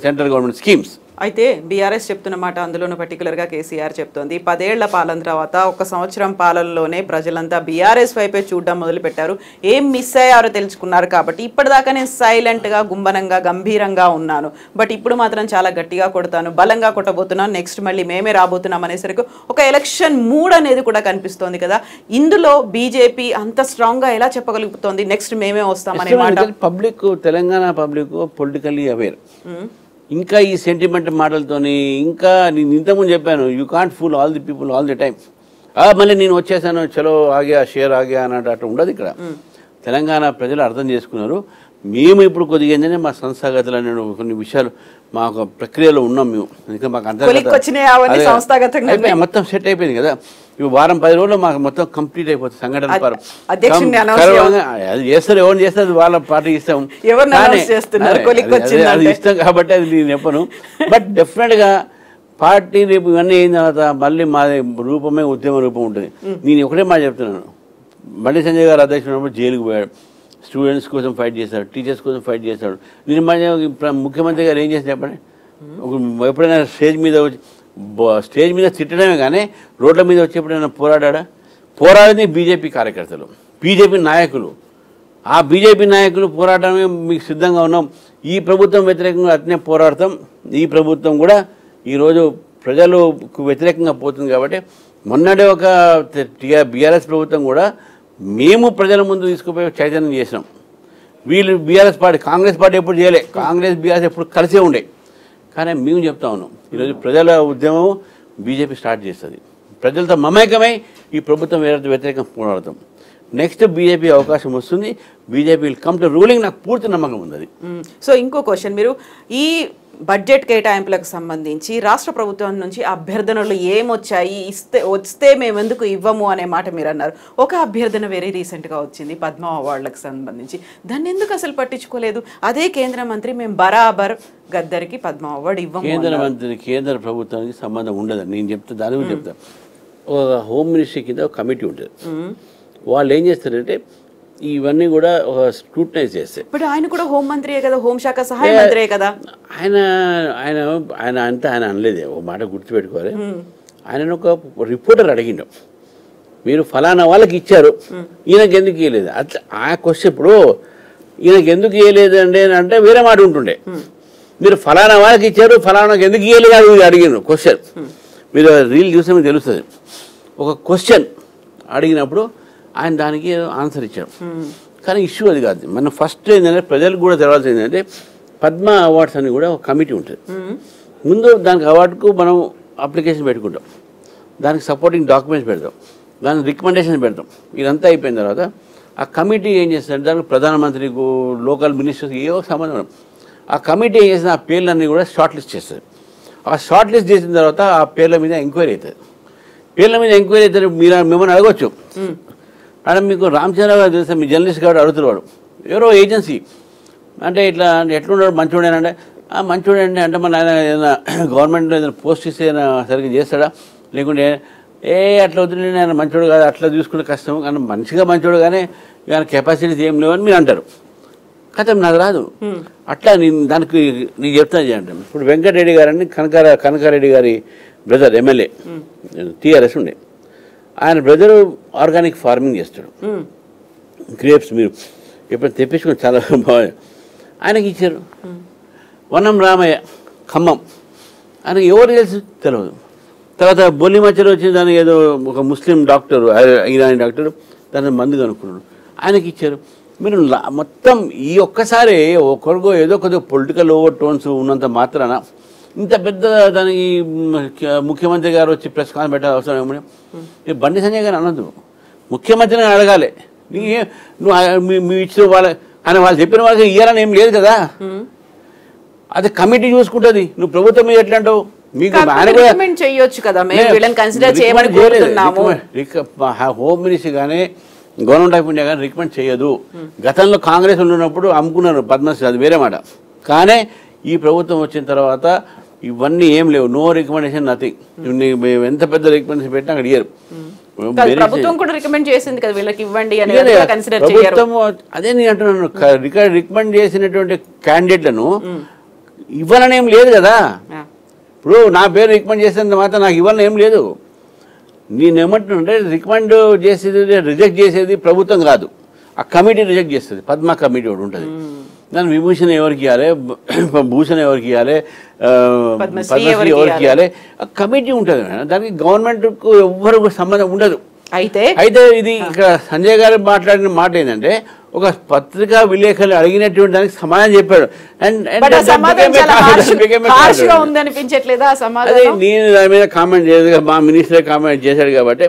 central government schemes. అయితే బీఆర్ఎస్ చెప్తున్న మాట అందులోనూ పర్టికులర్గా కేసీఆర్ చెప్తోంది 10 ఏళ్ల పాలన తర్వాత 1 సంవత్సరం పాలనలోనే ప్రజలంతా బీఆర్ఎస్ వైపే చూడడం మొదలుపెట్టారు, ఏం మిస్ అయ్యారో తెలుసుకున్నారు. కాబట్టి ఇప్పటిదాకా నేను సైలెంట్గా గుంబనంగా గంభీరంగా ఉన్నాను, బట్ ఇప్పుడు మాత్రం చాలా గట్టిగా కొడతాను, బలంగా కొట్టబోతున్నాను, నెక్స్ట్ మళ్ళీ మేమే రాబోతున్నాం అనేసరికి ఒక ఎలక్షన్ మూడ్ అనేది కూడా కనిపిస్తోంది కదా. ఇందులో బీజేపీ అంత స్ట్రాంగ్గా ఎలా చెప్పగలుగుతోంది నెక్స్ట్ మేమే వస్తామనే మాట? Public, Telangana public politically aware. ఇంకా ఈ సెంటిమెంట్ మాటలతోని, ఇంకా నేను ఇంతకుముందు చెప్పాను, you can't fool all the people all the time. మళ్ళీ నేను వచ్చేసాను, చలో ఆగా షేర్ ఆగా అన్నట్టు అట్లా ఉండదు ఇక్కడ. తెలంగాణ ప్రజలు అర్థం చేసుకున్నారు. మేము ఇప్పుడు కొద్దిగా ఏంటంటే మా సంస్థాగతులు అనే కొన్ని విషయాలు మా ప్రక్రియలో ఉన్నాం మేము. ఇంకా మాకు మొత్తం సెట్ అయిపోయింది కదా. ఇప్పుడు వారం 10 రోజుల్లో మాకు మొత్తం కంప్లీట్ అయిపోతుంది సంఘటన. అది చేస్తారు, ఎవరు చేస్తారు వాళ్ళ పార్టీ ఇస్తాం, అది ఇష్టం కాబట్టి అది నేను చెప్పను. బట్ డెఫినెట్గా పార్టీ రేపు ఇవన్నీ అయిన తర్వాత మళ్ళీ మా రూపమే ఉద్యమ రూపం ఉంటుంది. నేను ఒకటే మాట చెప్తున్నాను, బండి సంజయ్ గారు అధ్యక్షుడు జైలుకు పోయాడు, స్టూడెంట్స్ కోసం ఫైట్ చేశాడు, టీచర్స్ కోసం ఫైట్ చేశాడు. నేను ముఖ్యమంత్రి గారు ఏం చేసి చెప్పండి, ఎప్పుడైనా స్టేజ్ మీద తిట్టడమే కానీ రోడ్ల మీద వచ్చి ఎప్పుడైనా పోరాడేది బీజేపీ కార్యకర్తలు, బీజేపీ నాయకులు. ఆ బీజేపీ నాయకులు పోరాటమే మీకు సిద్ధంగా ఉన్నాం. ఈ ప్రభుత్వం వ్యతిరేకంగా అట్నే పోరాడతాం. ఈ ప్రభుత్వం కూడా ఈరోజు ప్రజలకు వ్యతిరేకంగా పోతుంది కాబట్టి మొన్నడే ఒక బీఆర్ఎస్ ప్రభుత్వం కూడా మేము ప్రజల ముందు తీసుకుపోయి చైతన్యం చేసినాం. వీళ్ళు బీఆర్ఎస్ పార్టీ, కాంగ్రెస్ పార్టీ ఎప్పుడు చేయలే, కాంగ్రెస్ బీఆర్ఎస్ ఎప్పుడు కలిసే ఉండే. కానీ మేము చెప్తా ఉన్నాం, ఈరోజు ప్రజల ఉద్యమం బీజేపీ స్టార్ట్ చేస్తుంది. ప్రజలతో మమేకమై ఈ ప్రభుత్వం వ్యతిరేకంగా పోరాడతాం. నెక్స్ట్ బీజేపీ అవకాశం వస్తుంది, BJP will come to ruling, నాకు పూర్తి నమ్మకం ఉంది అది. సో ఇంకో క్వశ్చన్, మీరు ఈ బడ్జెట్ కేటాయింపులకు సంబంధించి రాష్ట్ర ప్రభుత్వం నుంచి అభ్యర్థనలు ఏమొచ్చాయి, వస్తే మేము ఎందుకు ఇవ్వము అనే మాట మీరు అన్నారు. ఒక అభ్యర్థన వెరీ రీసెంట్గా వచ్చింది పద్మ అవార్డులకు సంబంధించి, దాన్ని ఎందుకు అసలు పట్టించుకోలేదు? అదే కేంద్ర మంత్రి మేము బరాబర్ గద్దరికి పద్మ అవార్డు ఇవ్వము. కేంద్ర ప్రభుత్వానికి సంబంధం ఉండదు, నేను చెప్తా, దాని గురించి చెప్తా. ఒక హోమ్ మినిస్ట్రీ కింద ఒక కమిటీ ఉంటుంది, వాళ్ళు ఏం చేస్తారంటే ఇవన్నీ కూడా ఒక స్క్రూటనైజ్ చేస్తాయి. ఇప్పుడు ఆయన కూడా హోం మంత్రియే కదా, హోంశాఖ సహాయ మంత్రియే కదా. ఆయన ఆయన ఆయన అంతా ఆయన అనలేదు, ఒక మాట గుర్తుపెట్టుకోవాలి. ఆయన ఒక రిపోర్టర్ అడిగిండు, మీరు ఫలానా వాళ్ళకి ఇచ్చారు, ఈయనకి ఎందుకు ఇవ్వలేదు? అట్లా ఆ క్వశ్చన్. ఇప్పుడు ఈయనకి ఎందుకు ఇవ్వలేదు అంటే వేరే మాట ఉంటుండే. మీరు ఫలానా వాళ్ళకి ఇచ్చారు, ఫలానాకి ఎందుకు ఇవ్వలేదు అని అడిగిన క్వశ్చన్. మీరు రీల్ చూస్తే మీకు తెలుస్తుంది. ఒక క్వశ్చన్ అడిగినప్పుడు ఆయన దానికి ఆన్సర్ ఇచ్చారు. కానీ ఇష్యూ అది కాదు. మనం ఫస్ట్ ఏంటంటే ప్రజలకు కూడా తెలవాల్సింది ఏంటంటే పద్మ అవార్డ్స్ అని కూడా ఒక కమిటీ ఉంటుంది. ముందు దానికి అవార్డుకు మనం అప్లికేషన్ పెట్టుకుంటాం, దానికి సపోర్టింగ్ డాక్యుమెంట్స్ పెడతాం, దానికి రికమెండేషన్ పెడతాం. ఇదంతా అయిపోయిన తర్వాత ఆ కమిటీ ఏం చేస్తుందంటే దానికి ప్రధానమంత్రికి, లోకల్ మినిస్టర్స్కి ఏవో సంబంధం. ఆ కమిటీ ఏం చేసిన ఆ పేర్లన్నీ కూడా షార్ట్ లిస్ట్ చేస్తుంది. ఆ షార్ట్ లిస్ట్ చేసిన తర్వాత ఆ పేర్ల మీద ఎంక్వైరీ అవుతుంది. పేర్ల మీద ఎంక్వైరీ అయితే మీరు మిమ్మల్ని అడగవచ్చు, అంటే మీకు రామచంద్ర గారు తెలుసా, మీ జర్నలిస్ట్ గారు అడుగుతున్నాడు, ఎవరో ఏజెన్సీ అంటే ఇట్లా ఎట్లున్నాడు, మంచోడేనంటే మంచోడండి అంటే మన ఆయన ఏదైనా గవర్నమెంట్లో ఏదైనా పోస్ట్ ఇస్తే ఏదైనా సరిగ్గా చేస్తాడా, లేకుంటే అట్లా వద్దులే ఆయన మంచోడు కాదు, అట్లా చూసుకుంటే కష్టం, కానీ మంచిగా మంచోడు కానీ ఆయన కెపాసిటీస్ ఏం లేవని మీరు అంటారు. కథం నాకు రాదు. అట్లా నేను దానికి నీకు చెప్తాను చేయండి. ఇప్పుడు వెంకటరెడ్డి గారని కనకారెడ్డి గారి బ్రదర్ ఎమ్మెల్యే, టీఆర్ఎస్ ఉండే, ఆయన బ్రదరు ఆర్గానిక్ ఫార్మింగ్ చేస్తాడు, గ్రేప్స్. మీరు ఎప్పుడు తెప్పించుకుని చాలా బాగా ఆయనకి ఇచ్చారు. వనం రామయ్య ఖమ్మం, ఆయనకి ఎవరు తెలుసు తెలియదు. తర్వాత బొల్లి మధ్యలో వచ్చి దానికి ఏదో ఒక ముస్లిం డాక్టరు, ఇరానీ డాక్టరు, దాని మందు కనుక్కున్నాడు, ఆయనకి ఇచ్చారు. మీరు మొత్తం ఈ ఒక్కసారి ఒకరికో ఏదో కొద్దిగా పొలిటికల్ ఓవర్ టోన్స్ ఉన్నంత మాత్రాన ఇంత పెద్ద దానికి ముఖ్యమంత్రి గారు వచ్చి ప్రెస్ కాన్ఫరెన్స్ పెట్టాల్సిన అవసరం ఏమని బండి సంజయ్ గారు అనొద్దు, ముఖ్యమంత్రిని అడగాలి. నువ్వు ఇచ్చిన వాళ్ళ అని వాళ్ళు చెప్పిన వాళ్ళకి ఇయ్యాలని ఏం లేదు కదా, అది కమిటీ చూసుకుంటుంది. నువ్వు ప్రభుత్వం మీద ఎట్లా అంటావు? మీకు హోమ్ మినిస్టర్ కానీ గవర్నమెంట్ ఆఫ్ ఇండియా కానీ రికమెండ్ చేయదు. గతంలో కాంగ్రెస్ ఉన్నప్పుడు అమ్ముకున్నారు పద్మశ్రీ, అది వేరే మాట. కానీ ఈ ప్రభుత్వం వచ్చిన తర్వాత ఇవన్నీ ఏం లేవు, నో రికమెండేషన్, నథింగ్. ఎంత పెద్ద రికమెండేషన్ పెట్టినా అక్కడ ఇయ్యరు. ప్రభుత్వం కూడా రికమెండ్ చేసింది కదా వీళ్ళకి ఇవ్వండి అని. ప్రభుత్వం అదే నేను అంటున్నాను, రికమెండ్ చేసినటువంటి క్యాండిడేట్లను ఇవ్వాలని ఏం లేదు కదా. ఇప్పుడు నా పేరు రికమెండ్ చేసేంత మాత్రం నాకు ఇవ్వాలని ఏం లేదు. నేను ఏమంటున్నానంటే రికమెండ్ చేసేది రిజెక్ట్ చేసేది ప్రభుత్వం కాదు, ఆ కమిటీ రిజెక్ట్ చేస్తుంది. పద్మ కమిటీ ఒకటి ఉంటుంది, దాని విభూషణ ఎవరికి ఇవ్వాలి, భూషణ ఎవరికి ఇవ్వాలి, పద్మశ్రీ ఎవరికి ఇవ్వాలి, ఆ కమిటీ ఉంటుంది. దానికి గవర్నమెంట్కు ఎవ్వరు సంబంధం ఉండదు. అయితే ఇది ఇక్కడ సంజయ్ గారు మాట్లాడిన మాట ఏంటంటే ఒక పత్రికా విలేకరులు అడిగినటువంటి దానికి సమాధానం చెప్పాడు. నేను దాని మీద కామెంట్ చేయదు, మా మినిస్టర్ కామెంట్ చేశాడు కాబట్టి.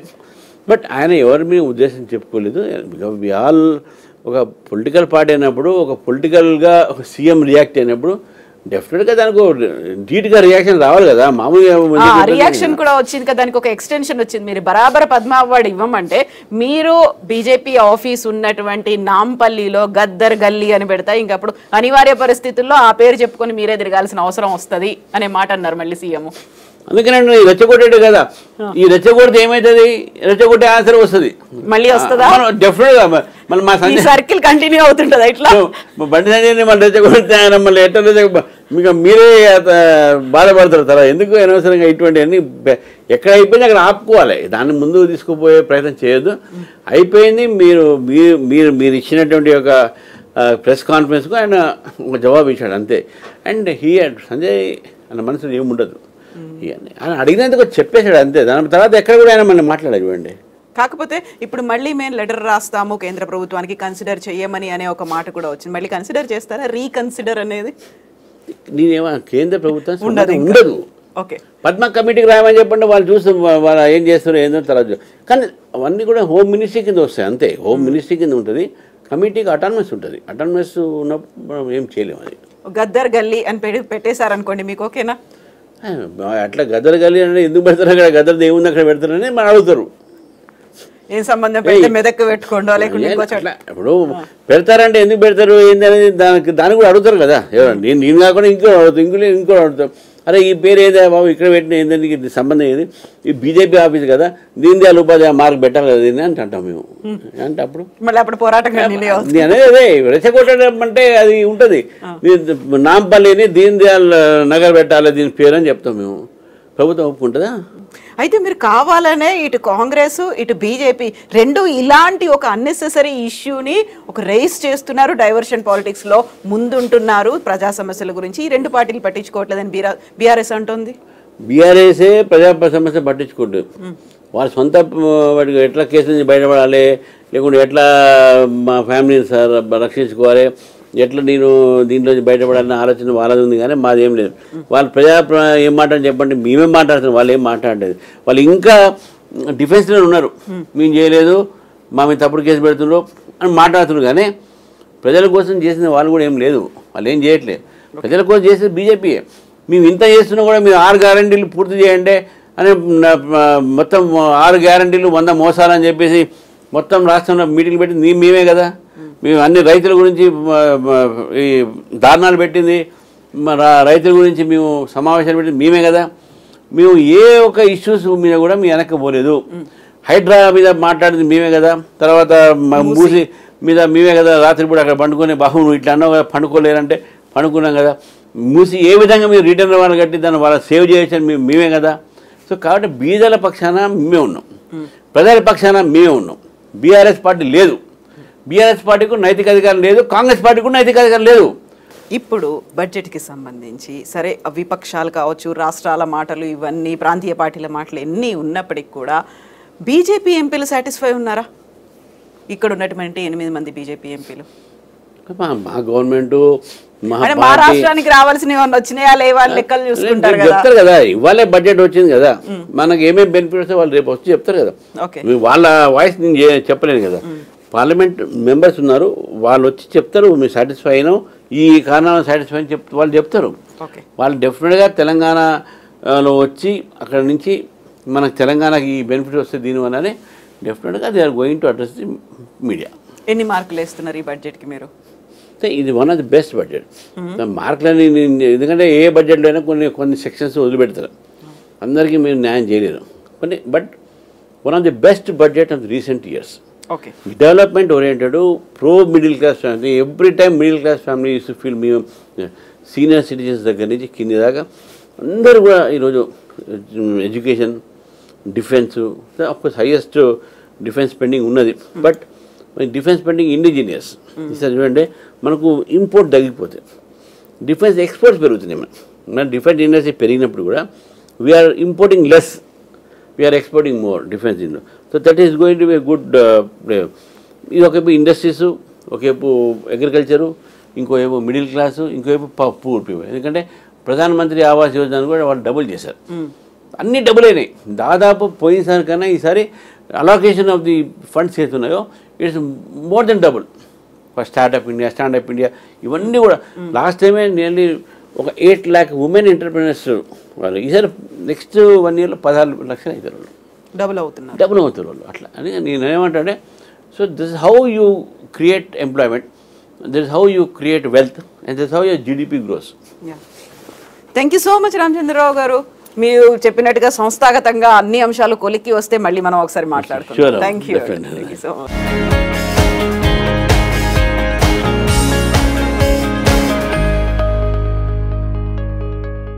బట్ ఆయన ఎవరి మీద ఉద్దేశం చెప్పుకోలేదు. వి ఆల్ ఒక పొలిటికల్ పార్టీ అయినప్పుడు, ఒక పొలిటికల్గా ఒక సీఎం రియాక్ట్ అయినప్పుడు డెఫినెట్గా దానికి ధీటుగా రియాక్షన్ రావాలి కదా. మామూలుగా రియాక్షన్ కూడా వచ్చింది కదా, దానికి ఒక ఎక్స్టెన్షన్ వచ్చింది. మీరు బరాబర్ పద్మ అవార్డు ఇవ్వమంటే మీరు బీజేపీ ఆఫీస్ ఉన్నటువంటి నాంపల్లిలో గద్దర్ గల్లీ అని పెడతా, ఇంకప్పుడు అనివార్య పరిస్థితుల్లో ఆ పేరు చెప్పుకొని మీరే తిరగాల్సిన అవసరం వస్తుంది అనే మాట అన్నారు మళ్ళీ సీఎం. అందుకనే రెచ్చగొట్టాడు కదా, ఈ రెచ్చగొడితే ఏమవుతుంది, రెచ్చగొట్టే ఆన్సర్ వస్తుంది, మళ్ళీ వస్తుందా డెఫినెట్గా. మళ్ళీ మా సర్కిల్ కంటిన్యూ అవుతుంటుంది. ఇట్లా బండి సంజయ్ మళ్ళీ రెచ్చగొడితే ఆయన మళ్ళీ ఎట్లా మీకు మీరే బాధపడతారు కదా. ఎందుకు అనవసరంగా ఇటువంటివన్నీ ఎక్కడ అయిపోయింది అక్కడ ఆపుకోవాలి, దాన్ని ముందుకు తీసుకుపోయే ప్రయత్నం చేయొద్దు. అయిపోయింది. మీరు మీరు మీరు ఇచ్చినటువంటి ఒక ప్రెస్ కాన్ఫరెన్స్కు ఆయన ఒక జవాబు ఇచ్చాడు అంతే. అండ్ సంజయ్ ఆయన మనసులో ఏముండదు, ఆయన అడిగినందుకు చెప్పేశాడు అంతే. దాని తర్వాత ఎక్కడ కూడా ఆయన మనం మాట్లాడేవండి. కాకపోతే ఇప్పుడు మళ్ళీ మేము లెటర్ రాస్తాము కేంద్ర ప్రభుత్వానికి కన్సిడర్ చేయమని అనే ఒక మాట కూడా వచ్చింది. మళ్ళీ కన్సిడర్ చేస్తారా, రీకన్సిడర్ అనేది? నేనేమో కేంద్ర ప్రభుత్వం ఉండదు. ఓకే, పద్మ కమిటీకి రాయమని చెప్పండి, వాళ్ళు చూసి వాళ్ళు ఏం చేస్తారో ఏందో తర్వాత. కానీ అవన్నీ కూడా హోమ్ మినిస్ట్రీ కింద వస్తాయి అంతే. హోమ్ మినిస్ట్రీ కింద ఉంటుంది, కమిటీకి అటానమస్ ఉంటుంది. అటానమస్ ఉన్నప్పుడు ఏం చేయలేము. అది గద్దర్ గల్లీ అని పెట్టేశారనుకోండి, మీకు ఓకేనా? అట్లా గద్దర్ గల్లీ అంటే ఎందుకు పెడతారు, అక్కడ గద్దర్ ఏముంది అక్కడ పెడతారని మనం అడుగుతారు. ఏం సంబంధం పెడితే మెదక్కు పెట్టుకోండి లేకుంటే ఇప్పుడు పెడతారంటే ఎందుకు పెడతారు ఏంది అనేది దానికి కూడా అడుగుతారు కదా. నేను కాకుండా ఇంకో అడుగుతాం, ఇంకో అడుగుతాం. అరే ఈ పేరు ఏదా బాబు ఇక్కడ పెట్టిన ఏంటంటే సంబంధం ఏది, ఈ బీజేపీ ఆఫీస్ కదా, దీని దయాళ్ ఉపాధ్యాయ మార్క్ పెట్టాలి కదా దీన్ని అంటే అంటాం మేము. అంటే అప్పుడు పోరాటం అదే రెచ్చగొట్టడం అంటే అది ఉంటుంది. నాంపల్లిని దీన్ దయాళ్ నగర్ పెట్టాలి దీని పేరు అని చెప్తాం మేము. ప్రభుత్వం ఒప్పుకుంటుందా? అయితే మీరు కావాలనే ఇటు కాంగ్రెస్ ఇటు బీజేపీ రెండు ఇలాంటి ఒక అన్నెసెసరీ ఇష్యూని ఒక రేస్ చేస్తున్నారు, డైవర్షన్ పాలిటిక్స్ లో ముందుంటున్నారు ప్రజా సమస్యల గురించి. ఈ రెండు పార్టీలు పట్టించుకోవట్లేదని బీఆర్ఎస్ అంటుంది. బీఆర్ఎస్ఏ ప్రజా సమస్య పట్టించుకుంటుంది. వాళ్ళ సొంత వాటికి ఎట్లా కేసు నుంచి బయటపడాలి, లేకుంటే ఎట్లా మా ఫ్యామిలీని రక్షించుకోవాలి, ఎట్లా నేను దీంట్లో బయటపడాలన్న ఆలోచన వాళ్ళది ఉంది. కానీ మాది ఏం లేదు. వాళ్ళు ఏం మాట్లాడి చెప్పండి, మేమేం మాట్లాడుతున్నాం, వాళ్ళు ఏం మాట్లాడలేదు. వాళ్ళు ఇంకా డిఫెన్స్లో ఉన్నారు. మేము చేయలేదు, మా మీద తప్పుడు కేసు పెడుతున్నారు అని మాట్లాడుతున్నారు. కానీ ప్రజల కోసం చేసిన వాళ్ళు కూడా ఏం లేదు, వాళ్ళు ఏం చేయట్లేదు. ప్రజల కోసం చేసేది బీజేపీయే. మేము ఇంత చేస్తున్నా కూడా మీరు 6 గ్యారంటీలు పూర్తి చేయండి అని మొత్తం 6 గ్యారంటీలు 100 మోసాలని చెప్పేసి మొత్తం రాష్ట్రంలో మీటింగ్ పెట్టింది మేమే కదా. మేము అన్ని రైతుల గురించి ఈ ధారణాలు పెట్టింది, రైతుల గురించి మేము సమావేశాలు పెట్టింది మేమే కదా. మేము ఏ ఒక ఇష్యూస్ మీద కూడా మేము వెనక్కిపోలేదు. హైడ్రా మీద మాట్లాడింది మేమే కదా. తర్వాత మూసి మీద మేమే కదా. రాత్రిపూట అక్కడ పండుకొని బాహు ఇట్లా అన్నావు కదా, పండుకోలేరంటే పండుకున్నాం కదా. మూసి ఏ విధంగా మీరు రిటర్న్ వాళ్ళు కట్టి దాన్ని వాళ్ళ సేవ్ చేయొచ్చని మేమే కదా. సో కాబట్టి బీదల పక్షాన మేమే ఉన్నాం, ప్రజల పక్షాన మేమే ఉన్నాం. బీఆర్ఎస్ పార్టీ లేదు. బీఆర్ఎస్ పార్టీకు నైతిక అధికారం లేదు, కాంగ్రెస్ పార్టీకి నైతిక అధికారం లేదు. ఇప్పుడు బడ్జెట్కి సంబంధించి సరే విపక్షాలు కావచ్చు, రాష్ట్రాల మాటలు, ఇవన్నీ ప్రాంతీయ పార్టీల మాటలు ఎన్ని ఉన్నప్పటికీ కూడా బీజేపీ ఎంపీలు సాటిస్ఫై ఉన్నారా? ఇక్కడ ఉన్నటువంటి 8 మంది బీజేపీ ఎంపీలు మా గవర్నమెంట్ మా రాష్ట్రానికి రావాల్సినవి వచ్చినాయా లేవా లెక్కలు చూసుకుంటారు చెప్తారు కదా. ఇవాళే బడ్జెట్ వచ్చింది కదా, మనకి ఏమేమి బెనిఫిట్స్ వాళ్ళు రేపు వచ్చి చెప్తారు కదా. వాళ్ళ వాయిస్ నేను చెప్పలేను కదా. పార్లమెంట్ మెంబర్స్ ఉన్నారు, వాళ్ళు వచ్చి చెప్తారు మీరు సాటిస్ఫై అయినాం, ఈ కారణాలను సాటిస్ఫై అని వాళ్ళు చెప్తారు. వాళ్ళు డెఫినెట్గా తెలంగాణలో వచ్చి అక్కడ నుంచి మనకు తెలంగాణకి ఈ బెనిఫిట్ వస్తే దీనివల్లనే డెఫినెట్గా they are going to address the media. ఎన్ని మార్కులు వేస్తున్నారు ఈ బడ్జెట్కి మీరు? ఇది one of the best budget. మార్కులని ఎందుకంటే ఏ బడ్జెట్లో అయినా కొన్ని సెక్షన్స్ వదిలిపెడతారు, అందరికీ మీరు న్యాయం చేయలేరు కొన్ని. But one of the best budget of the recent years. Development oriented, pro middle class family. Every time middle class family use to feel మేము సీనియర్ సిటిజన్స్ దగ్గర నుంచి కింది దాకా అందరూ కూడా ఈరోజు education, defence, of course highest defence spending ఉన్నది. But defence spending indigenous. ఈసారి చూడండి, మనకు ఇంపోర్ట్ తగ్గిపోతాయి, డిఫెన్స్ ఎక్స్పోర్ట్స్ పెరుగుతున్నాయి. మన డిఫెన్స్ ఇండస్ట్రీ పెరిగినప్పుడు కూడా we're importing less, we're exporting more defence ఇండో. So that is going to be good. ఇది ఒకవైపు ఇండస్ట్రీస్, ఒకవైపు అగ్రికల్చరు, ఇంకోవైపు మిడిల్ క్లాసు, ఇంకోవైపు పూర్ పీపుల్. ఎందుకంటే ప్రధానమంత్రి ఆవాస్ యోజన కూడా వాళ్ళు డబుల్ చేశారు, అన్నీ డబుల్ అయినాయి. దాదాపు పోయినసారి కన్నా ఈసారి అలోకేషన్ ఆఫ్ ది ఫండ్స్ ఏతున్నాయో it's more than double for startup India, standup India, ఇవన్నీ కూడా. లాస్ట్ టైమే నియర్లీ ఒక 8 lakh ఉమెన్ ఎంటర్ప్రినర్స్ వాళ్ళు. ఈసారి నెక్స్ట్ 1 yearలో 16 లక్షలు అవుతారు వాళ్ళు, డబుల్ అవుతారు వాళ్ళు. అట్లా అని నేను ఏమంటే, so this is how you create employment, this is how you create wealth, and this how your GDP grows. Thank you so much Ramachandra Rao garu. మీరు చెప్పినట్టుగా సంస్థాగతంగా అన్ని అంశాలు కొలిక్కి వస్తే మళ్ళీ మనం ఒకసారి మాట్లాడుకుందాం. Thank you so much.